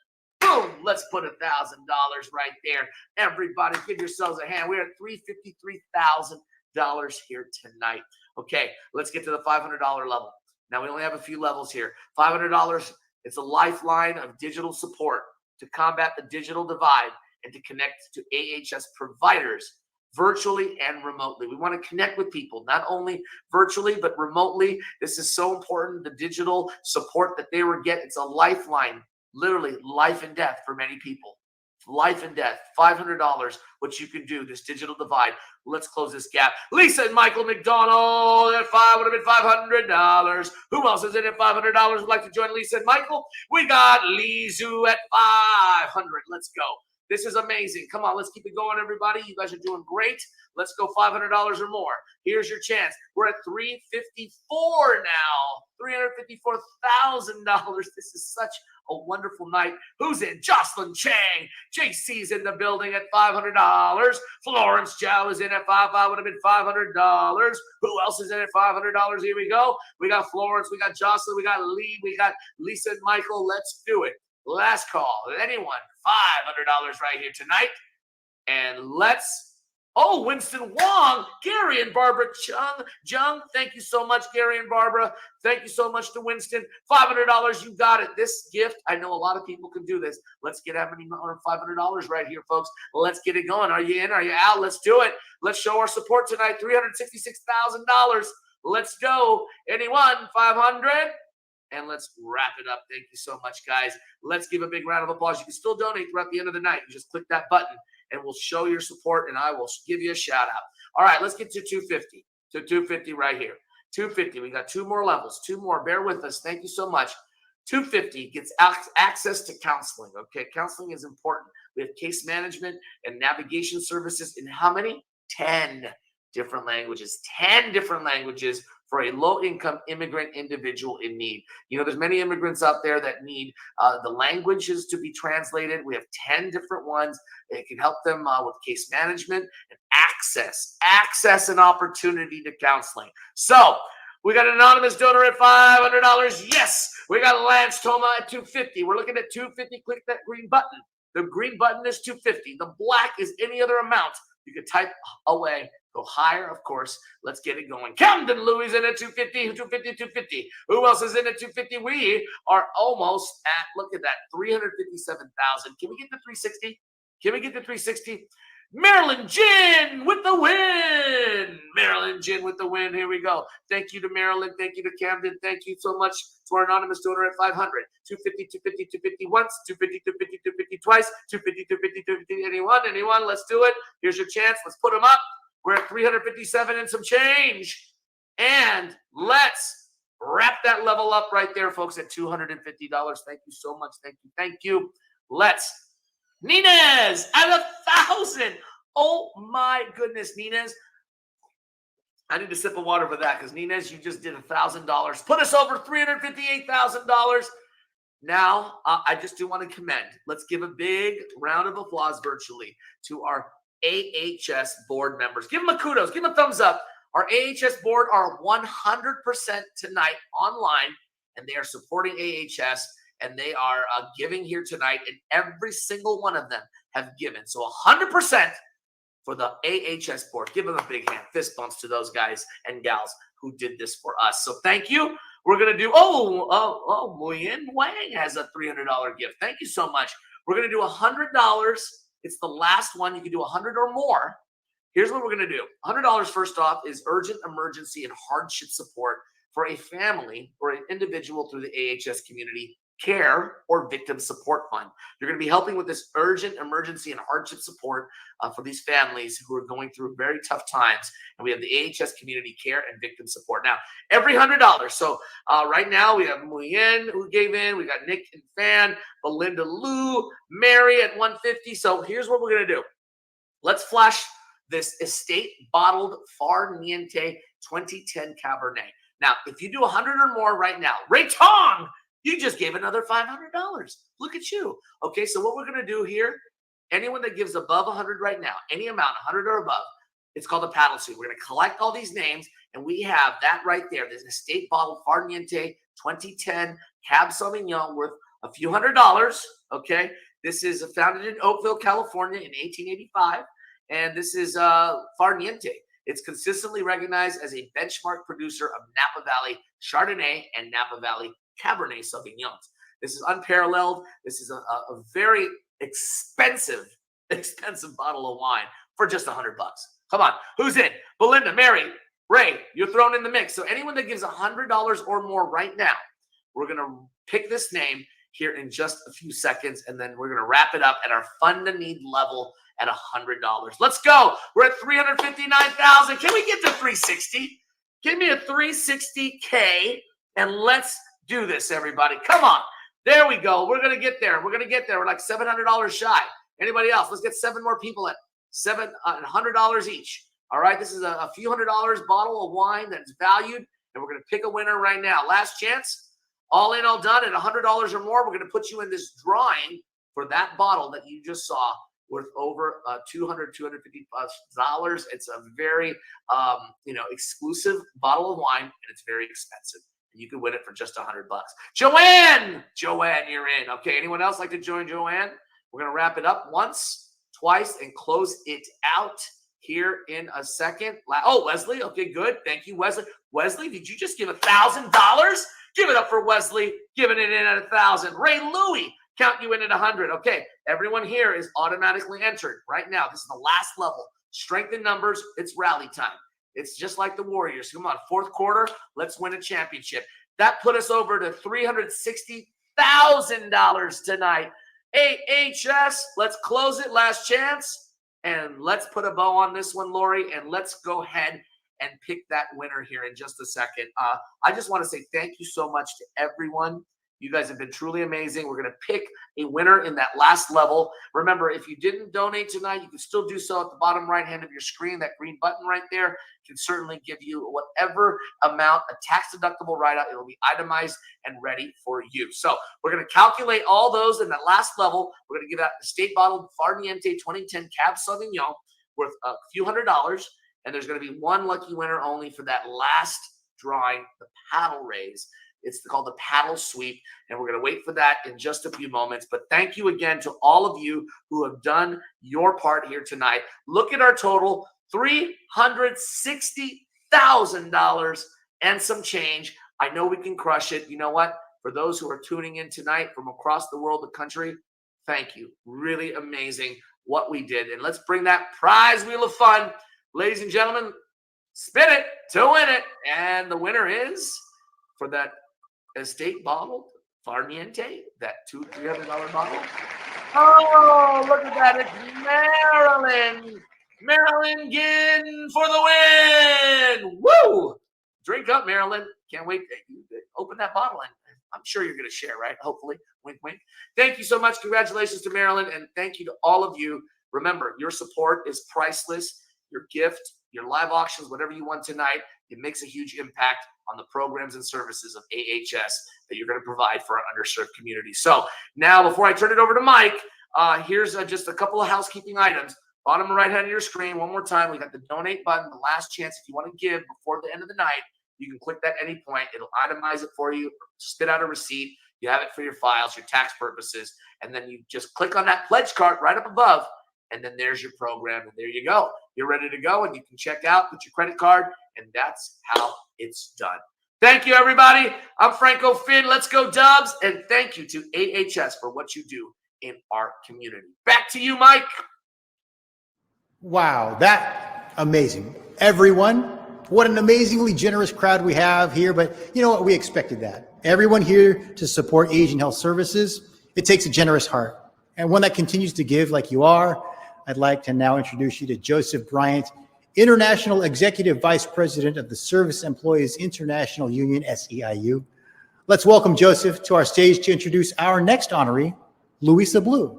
Boom. Let's put $1,000 right there. Everybody, give yourselves a hand. We're at $353,000 here tonight. Okay, let's get to the $500 level. Now, we only have a few levels here. $500, it's a lifeline of digital support to combat the digital divide and to connect to AHS providers virtually and remotely. We want to connect with people, not only virtually, but remotely. This is so important, the digital support that they were getting. It's a lifeline, literally life and death for many people. Life and death, $500, what you can do, this digital divide. Let's close this gap. Lisa and Michael McDonald at would have been $500. Who else is in at $500 would like to join Lisa and Michael? We got Lizu at $500. Let's go. This is amazing. Come on, let's keep it going, everybody. You guys are doing great. Let's go $500 or more. Here's your chance. We're at $354 now. $354,000. This is such a wonderful night. Who's in? Jocelyn Chang. JC's in the building at $500. Florence Chow is in at $500. Would have been $500. Who else is in at $500? Here we go. We got Florence. We got Jocelyn. We got Lee. We got Lisa and Michael. Let's do it. Last call. Anyone? $500 right here tonight. And let's. Oh, Winston Wong, Gary and Barbara Jung. Thank you so much, Gary and Barbara. Thank you so much to Winston. $500, you got it. This gift, I know a lot of people can do this. Let's get how many more $500 right here, folks. Let's get it going. Are you in? Are you out? Let's do it. Let's show our support tonight. $366,000. Let's go. Anyone? 500? And let's wrap it up. Thank you so much, guys. Let's give a big round of applause. You can still donate throughout the end of the night. You just click that button and we'll show your support and I will give you a shout out. All right, let's get to 250. To 250 right here. 250. We got two more levels. Two more. Bear with us. Thank you so much. 250 gets access to counseling. Okay, counseling is important. We have case management and navigation services in how many? 10 different languages. 10 different languages for a low-income immigrant individual in need. You know, there's many immigrants out there that need the languages to be translated. We have 10 different ones. It can help them with case management and access and opportunity to counseling. So we got an anonymous donor at $500. Yes, we got Lance Toma at $250. We're looking at $250. Click that green button. The green button is $250. The black is any other amount. You can type away. Go higher, of course. Let's get it going. Camden Louis in at 250, 250, 250. Who else is in at 250? We are almost at, look at that, 357,000. Can we get to 360? Can we get to 360? Marilyn Gin with the win. Marilyn Gin with the win. Here we go. Thank you to Marilyn. Thank you to Camden. Thank you so much to our anonymous donor at 500. 250, 250, 250 once, 250, 250, 250 twice, 250, 250, 250. Anyone? Let's do it. Here's your chance. Let's put them up. We're at 357 and some change. And let's wrap that level up right there, folks, at $250. Thank you so much. Thank you. Let's. Ninez at 1,000. Oh my goodness, Ninez. I need a sip of water for that because Ninez, you just did $1,000. Put us over $358,000. Now, I just do want to commend. Let's give a big round of applause virtually to our AHS board members. Give them a kudos. Give them a thumbs up. Our AHS board are 100% tonight online, and they are supporting AHS. And they are giving here tonight, and every single one of them have given. So 100% for the AHS board. Give them a big hand. Fist bumps to those guys and gals who did this for us. So thank you. We're going to do, Muyin Wang has a $300 gift. Thank you so much. We're going to do $100. It's the last one. You can do 100 or more. Here's what we're going to do. $100 first off is urgent emergency and hardship support for a family or an individual through the AHS community care or victim support fund. You're going to be helping with this urgent emergency and hardship support for these families who are going through very tough times. And we have the AHS community care and victim support. Now, every $100. So right now we have Muyen who gave in. We got Nick and Fan, Belinda Lou, Mary at 150. So here's what we're going to do. Let's flash this estate bottled Far Niente 2010 Cabernet. Now, if you do 100 or more right now, Ray Tong, you just gave another $500. Look at you. Okay, so what we're going to do here, anyone that gives above 100 right now, any amount, 100 or above, it's called a paddle suite. We're going to collect all these names, and we have that right there. There's an estate bottle Far Niente 2010 Cab Sauvignon worth a few $100. Okay, this is founded in Oakville, California in 1885, and this is Far Niente. It's consistently recognized as a benchmark producer of Napa Valley Chardonnay and Napa Valley Cabernet Sauvignons. This is unparalleled. This is a very expensive bottle of wine for just $100. Come on, who's in? Belinda, Mary, Ray, you're thrown in the mix. So anyone that gives $100 or more right now, we're going to pick this name here in just a few seconds, and then we're going to wrap it up at our fund to need level at $100. Let's go. We're at 359,000. Can we get to 360? Give me a 360K, and let's do this, everybody. Come on. There we go. We're going to get there. We're like $700 shy. Anybody else? Let's get 7 more people at $100 each. All right. This is a few $100 bottle of wine that's valued, and we're going to pick a winner right now. Last chance. All in, all done at $100 or more. We're going to put you in this drawing for that bottle that you just saw worth over $250. It's a very, exclusive bottle of wine, and it's very expensive. You can win it for just $100. Joanne, you're in. Okay, anyone else like to join Joanne? We're going to wrap it up once, twice, and close it out here in a second. Oh, Wesley. Okay, good. Thank you, Wesley. Wesley, did you just give $1,000? Give it up for Wesley, giving it in at 1,000. Ray Louie, count you in at 100. Okay, everyone here is automatically entered right now. This is the last level. Strength in numbers. It's rally time. It's just like the Warriors. Come on, fourth quarter, let's win a championship. That put us over to $360,000 tonight. AHS, let's close it. Last chance. And let's put a bow on this one, Lori, and let's go ahead and pick that winner here in just a second. I just want to say thank you so much to everyone. You guys have been truly amazing. We're going to pick a winner in that last level. Remember, if you didn't donate tonight, you can still do so at the bottom right hand of your screen. That green button right there can certainly give you whatever amount, a tax-deductible write-out. It will be itemized and ready for you. So we're going to calculate all those in that last level. We're going to give out the state bottle Far Niente 2010 Cab Sauvignon worth a few $100. And there's going to be one lucky winner only for that last drawing, the paddle raise. It's called the paddle sweep, and we're going to wait for that in just a few moments. But thank you again to all of you who have done your part here tonight. Look at our total, $360,000 and some change. I know we can crush it. You know what? For those who are tuning in tonight from across the world, the country, thank you. Really amazing. what we did. And let's bring that prize wheel of fun. Ladies and gentlemen, spin it to win it. And the winner is for that estate bottle, Farniente, that $200-300 bottle. Oh, look at that. It's Marilyn. Marilyn Ginn for the win. Woo! Drink up, Marilyn. Can't wait to open that bottle. And I'm sure you're going to share, right? Hopefully. Wink, wink. Thank you so much. Congratulations to Marilyn. And thank you to all of you. Remember, your support is priceless. Your gift, your live auctions, whatever you want tonight, it makes a huge impact on the programs and services of AHS that you're going to provide for our underserved community. So now, before I turn it over to Mike, here's just a couple of housekeeping items. Bottom right hand of your screen, one more time, we got the donate button, the last chance. If you want to give before the end of the night, you can click that at any point. It'll itemize it for you, spit out a receipt. You have it for your files, your tax purposes, and then you just click on that pledge card right up above, and then there's your program, and there you go. You're ready to go, and you can check out, put your credit card, and that's how it's done. Thank you, everybody. I'm Franco Finn. Let's go, Dubs, and thank you to AHS for what you do in our community. Back to you, Mike. Wow, that amazing. Everyone, what an amazingly generous crowd we have here, but you know what? We expected that. Everyone here to support Asian Health Services, it takes a generous heart, and one that continues to give like you are. I'd like to now introduce you to Joseph Bryant, International Executive Vice President of the Service Employees International Union, SEIU. Let's welcome Joseph to our stage to introduce our next honoree, Louisa Blue.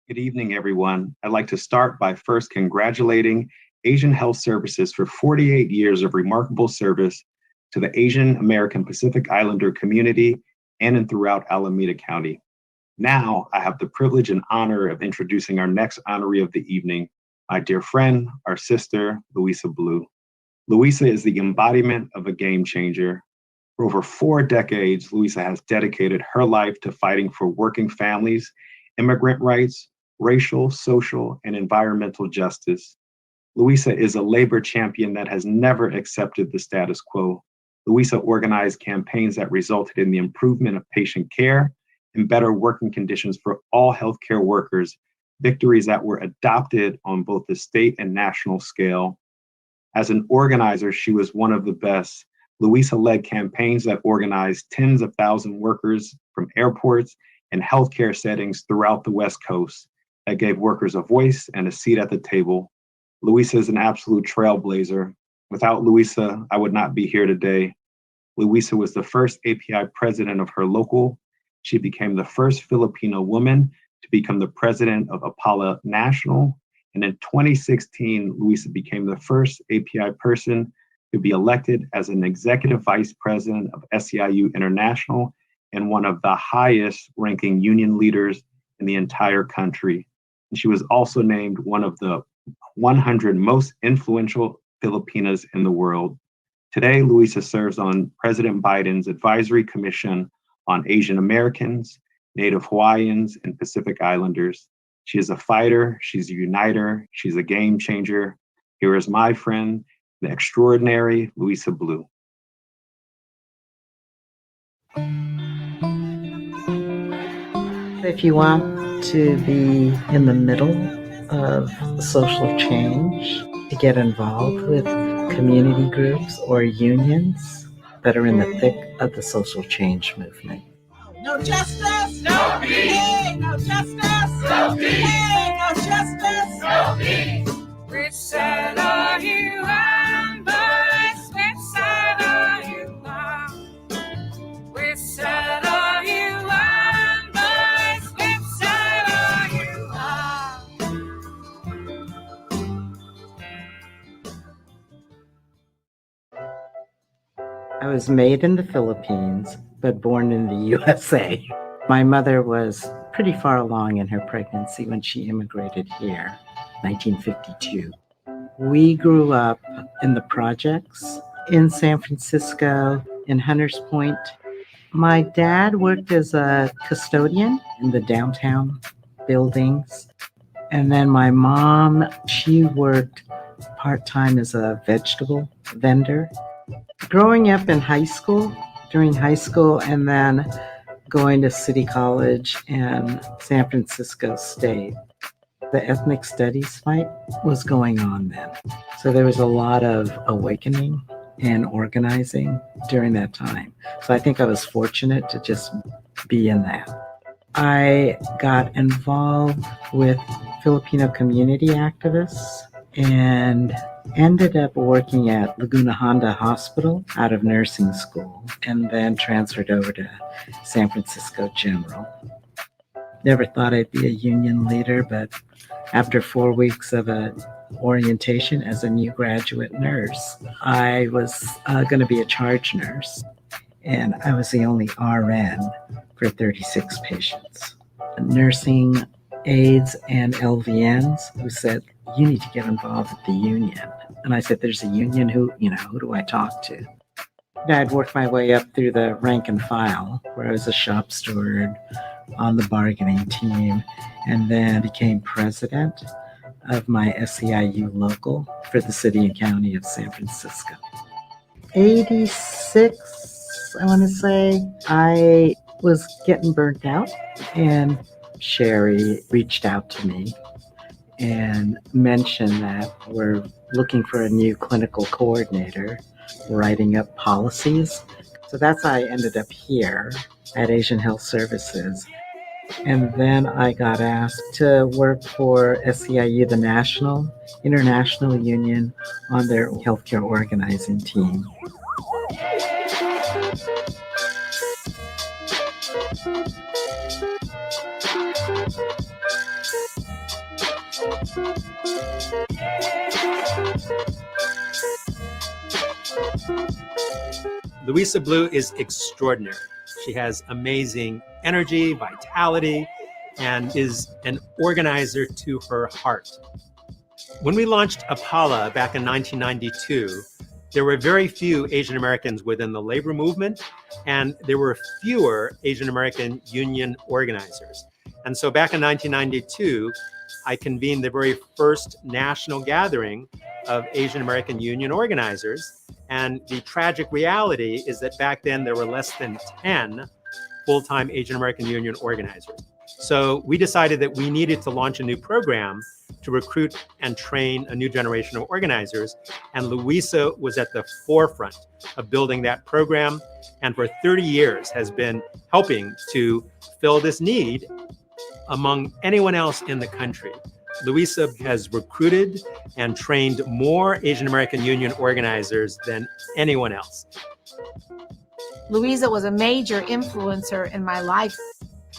Good evening, everyone. I'd like to start by first congratulating Asian Health Services for 48 years of remarkable service to the Asian American Pacific Islander community and throughout Alameda County. Now, I have the privilege and honor of introducing our next honoree of the evening, my dear friend, our sister, Louisa Blue. Louisa is the embodiment of a game changer. For over 4 decades, Louisa has dedicated her life to fighting for working families, immigrant rights, racial, social, and environmental justice. Louisa is a labor champion that has never accepted the status quo. Louisa organized campaigns that resulted in the improvement of patient care and better working conditions for all healthcare workers, victories that were adopted on both the state and national scale. As an organizer, she was one of the best. Louisa led campaigns that organized tens of thousands of workers from airports and healthcare settings throughout the West Coast that gave workers a voice and a seat at the table. Louisa is an absolute trailblazer. Without Louisa, I would not be here today. Louisa was the first API president of her local. She became the first Filipino woman to become the president of Apala National. And in 2016, Louisa became the first API person to be elected as an executive vice president of SEIU International and one of the highest ranking union leaders in the entire country. And she was also named one of the 100 most influential Filipinas in the world. Today, Louisa serves on President Biden's Advisory Commission on Asian Americans, Native Hawaiians, and Pacific Islanders. She is a fighter, she's a uniter, she's a game changer. Here is my friend, the extraordinary Louisa Blue. If you want to be in the middle of social change, to get involved with community groups or unions that are in the thick of the social change movement. No justice, no peace. Hey, no justice, no peace. Hey, no justice, no peace. Which side are you on, boys? Which side are you on? Which side are you on, boys? Which side are you I was made in the Philippines, but born in the USA. My mother was pretty far along in her pregnancy when she immigrated here, 1952. We grew up in the projects in San Francisco, in Hunters Point. My dad worked as a custodian in the downtown buildings. And then my mom, she worked part-time as a vegetable vendor. Growing up in high school, during high school, and then going to City College and San Francisco State. The ethnic studies fight was going on then. So there was a lot of awakening and organizing during that time. So I think I was fortunate to just be in that. I got involved with Filipino community activists and ended up working at Laguna Honda Hospital out of nursing school and then transferred over to San Francisco General. Never thought I'd be a union leader, but after 4 weeks of a orientation as a new graduate nurse, I was going to be a charge nurse, and I was the only RN for 36 patients. Nursing aides and LVNs who said, "You need to get involved with the union." And I said, "There's a union? Who do I talk to?" And I'd worked my way up through the rank and file, where I was a shop steward on the bargaining team, and then became president of my SEIU local for the city and county of San Francisco. 86, I want to say, I was getting burnt out, and Sherry reached out to me and mentioned that we're looking for a new clinical coordinator, writing up policies. So that's how I ended up here at Asian Health Services. And then I got asked to work for SEIU, the International Union, on their healthcare organizing team. Louisa Blue is extraordinary. She has amazing energy, vitality, and is an organizer to her heart. When we launched APALA back in 1992, there were very few Asian Americans within the labor movement, and there were fewer Asian American union organizers. And so back in 1992, I convened the very first national gathering of Asian American union organizers. And the tragic reality is that back then there were less than 10 full-time Asian American union organizers. So we decided that we needed to launch a new program to recruit and train a new generation of organizers. And Louisa was at the forefront of building that program, and for 30 years has been helping to fill this need among anyone else in the country. Louisa has recruited and trained more Asian American union organizers than anyone else. Louisa was a major influencer in my life.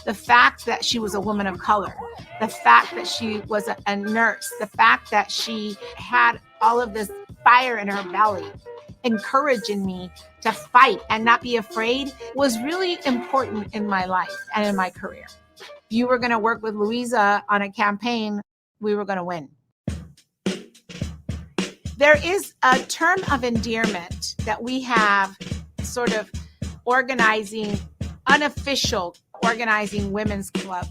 The fact that she was a woman of color, the fact that she was a nurse, the fact that she had all of this fire in her belly, encouraging me to fight and not be afraid, was really important in my life and in my career. If you were going to work with Louisa on a campaign, we were going to win. There is a term of endearment that we have, sort of organizing, unofficial organizing women's club.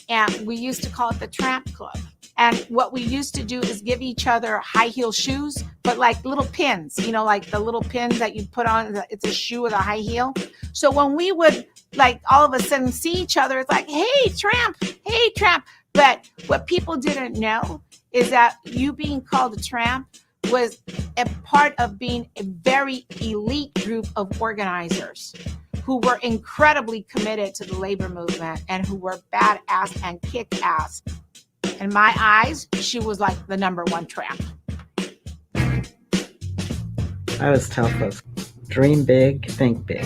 And we used to call it the Tramp Club. And what we used to do is give each other high heel shoes, but like little pins, like the little pins that you put on, it's a shoe with a high heel. So when we would like all of a sudden see each other, it's like, hey, Tramp, hey, Tramp. But what people didn't know is that you being called a tramp was a part of being a very elite group of organizers who were incredibly committed to the labor movement and who were badass and kick-ass. In my eyes, she was like the #1 tramp. I always tell folks, dream big, think big.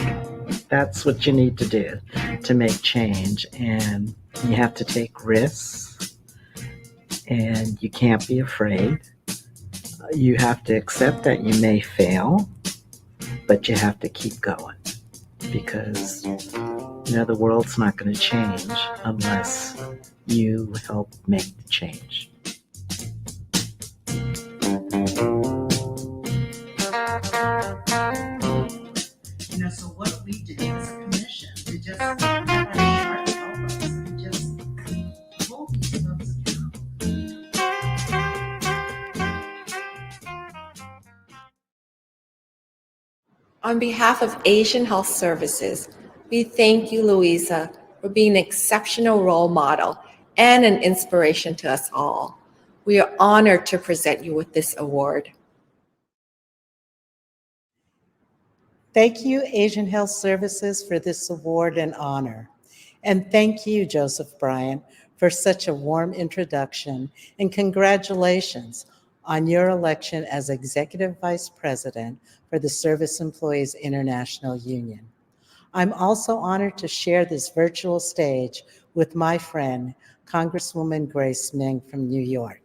That's what you need to do to make change. And you have to take risks, and you can't be afraid. You have to accept that you may fail, but you have to keep going, because the world's not going to change unless you help make the change. So what we do as a commission, we just have our chart help us and just hold these folks On behalf of Asian Health Services, We thank you, Louisa, for being an exceptional role model and an inspiration to us all. We are honored to present you with this award. Thank you, Asian Health Services, for this award and honor. And thank you, Joseph Bryant, for such a warm introduction, and congratulations on your election as Executive Vice President for the Service Employees International Union. I'm also honored to share this virtual stage with my friend, Congresswoman Grace Ming from New York.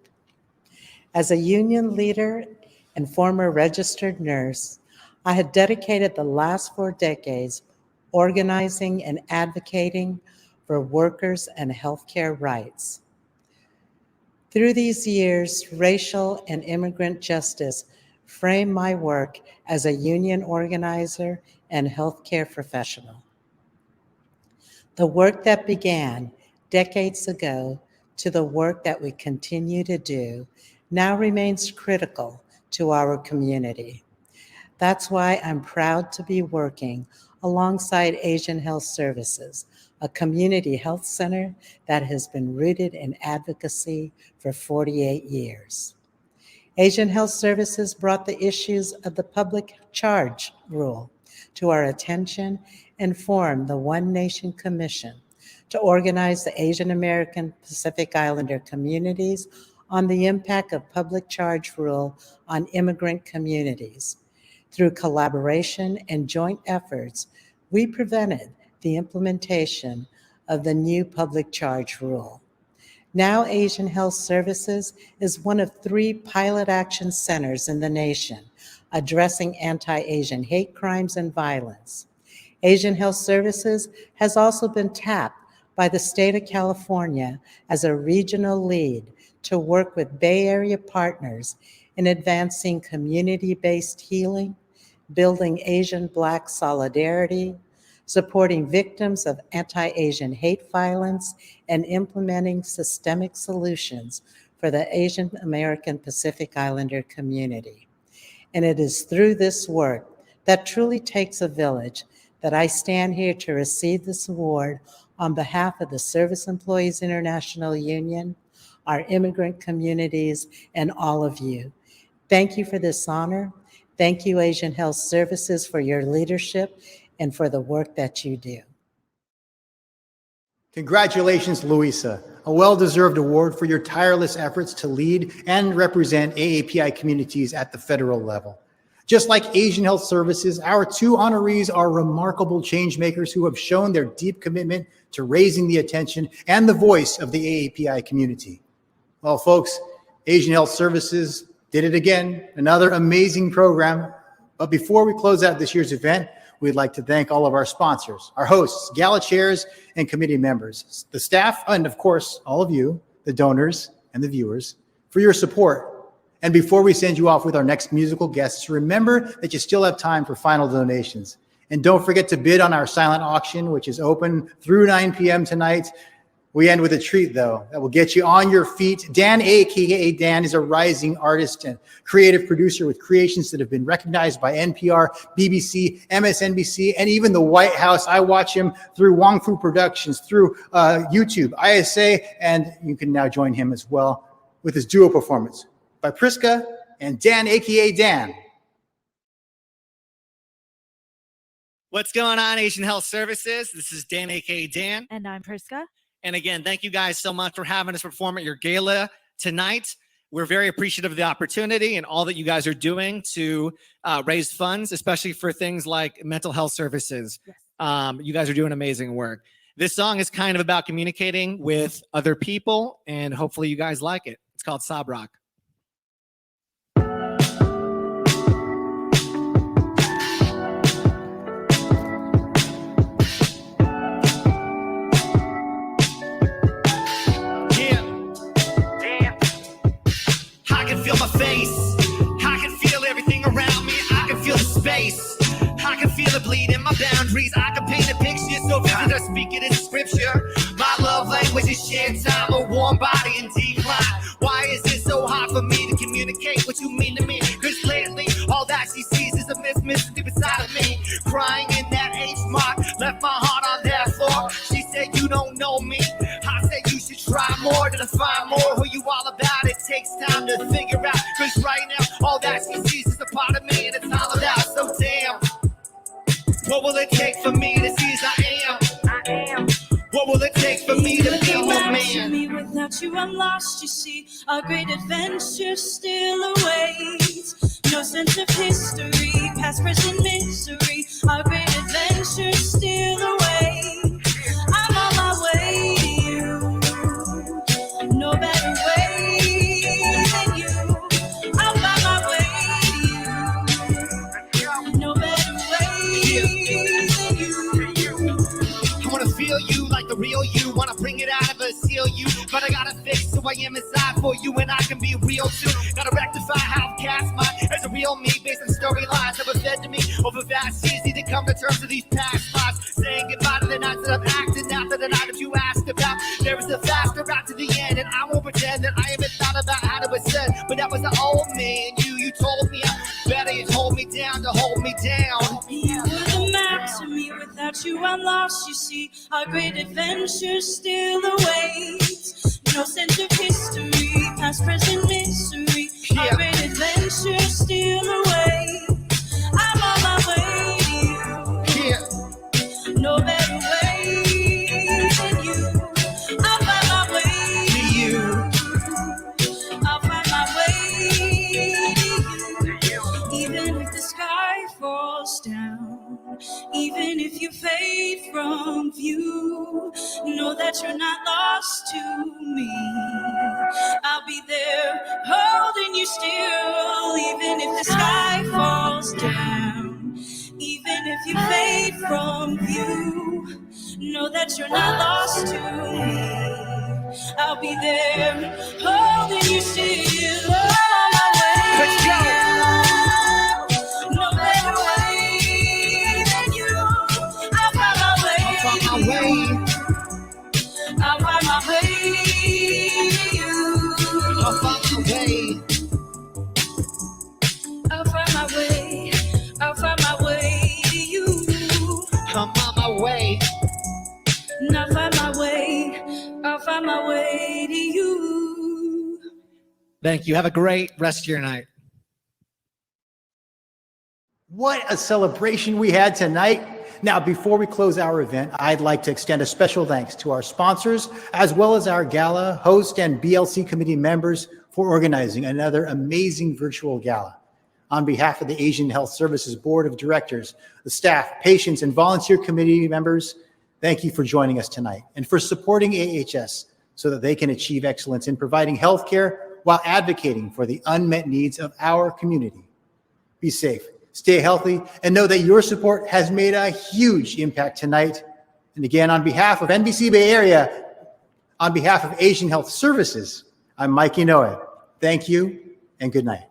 As a union leader and former registered nurse, I had dedicated the last 4 decades organizing and advocating for workers and healthcare rights. Through these years, racial and immigrant justice framed my work as a union organizer and healthcare professional. The work that began decades ago to the work that we continue to do now remains critical to our community. That's why I'm proud to be working alongside Asian Health Services, a community health center that has been rooted in advocacy for 48 years. Asian Health Services brought the issues of the public charge rule to our attention and formed the One Nation Commission to organize the Asian American Pacific Islander communities on the impact of public charge rule on immigrant communities. Through collaboration and joint efforts, we prevented the implementation of the new public charge rule. Now, Asian Health Services is one of 3 pilot action centers in the nation addressing anti-Asian hate crimes and violence. Asian Health Services has also been tapped by the state of California as a regional lead to work with Bay Area partners in advancing community-based healing, building Asian Black solidarity, supporting victims of anti-Asian hate violence, and implementing systemic solutions for the Asian American Pacific Islander community. And it is through this work that truly takes a village that I stand here to receive this award on behalf of the Service Employees International Union, our immigrant communities, and all of you. Thank you for this honor. Thank you, Asian Health Services, for your leadership and for the work that you do. Congratulations, Louisa. A well-deserved award for your tireless efforts to lead and represent AAPI communities at the federal level. Just like Asian Health Services, our 2 honorees are remarkable change makers who have shown their deep commitment to raising the attention and the voice of the AAPI community. Well, folks, Asian Health Services did it again, another amazing program. But before we close out this year's event, we'd like to thank all of our sponsors, our hosts, Gala chairs, and committee members, the staff, and of course, all of you, the donors and the viewers, for your support. And before we send you off with our next musical guests, remember that you still have time for final donations. And don't forget to bid on our silent auction, which is open through 9 p.m. tonight. We end with a treat, though, that will get you on your feet. Dan, aka Dan, is a rising artist and creative producer with creations that have been recognized by NPR, BBC, MSNBC, and even the White House. I watch him through Wong Fu Productions, through YouTube, ISA, and you can now join him as well with his duo performance by Priska and Dan, aka Dan. What's going on, Asian Health Services? This is Dan, aka Dan. And I'm Priska. And again, thank you guys so much for having us perform at your gala tonight. We're very appreciative of the opportunity and all that you guys are doing to raise funds, especially for things like mental health services. Yes. You guys are doing amazing work. This song is kind of about communicating with other people, and hopefully you guys like it. It's called Sob Rock. My face, I can feel everything around me. I can feel the space, I can feel it bleed in my boundaries. I can paint a picture so vivid, I speak it in scripture. My love language is shared time, a warm body in decline. Why is it so hard for me to communicate what you mean to me? Cause lately, all that she sees is a missing deep inside of me. Crying in that H mark, left my heart find more who you all about. It takes time to figure out, cause right now all that she sees is a part of me and it's hollowed out. So damn, what will it take for me to see as I am? What will it take for me to be more man? Me without you, I'm lost. You see, our great adventure still awaits. No sense of history, past, present misery. Our great adventure still awaits. I'm on my way to you. No better way than you. I'll find my way to you. No better way than you. I wanna feel you like the real you. Wanna bring it out of her, seal you. But I gotta fix who I am inside for you, and I can be real too. Gotta rectify how I've cast mine as a real me based on storylines that were fed to me over vast years. Need to come to terms with these past lives. Saying goodbye to the nights that I've acted after the night that you asked about. There is a faster route to the end, and I won't pretend that I haven't thought about how to ascend. But that was the old me, and you told me I'm better. You hold me down to hold me down. You were the map to me. Without you, I'm lost. You see, our great adventure still awaits. No sense of history, past, present misery. Our great adventure still awaits. I'm on my way to you. No better way than you. I'll find my way to you. I'll find my way to you. Even if the sky falls down, even if you fade from view, know that you're not lost to me. I'll be there holding you still, even if the sky falls down, even if you fade from view, know that you're not lost to me. I'll be there holding you still on my way. Let's go. No better way than you. I'll find my way. I'll find my way. I'll find my way to you. I'll find my way. I'll find my way. I'll find my way to you. I'm on my way. And I'll find my way. I'll find my way to you. Thank you. Have a great rest of your night. What a celebration we had tonight. Now, before we close our event, I'd like to extend a special thanks to our sponsors, as well as our gala host and BLC committee members for organizing another amazing virtual gala. On behalf of the Asian Health Services Board of Directors, the staff, patients, and volunteer committee members, thank you for joining us tonight and for supporting AHS so that they can achieve excellence in providing healthcare while advocating for the unmet needs of our community. Be safe, stay healthy, and know that your support has made a huge impact tonight. And again, on behalf of NBC Bay Area, on behalf of Asian Health Services, I'm Mike Inoue. Thank you and good night.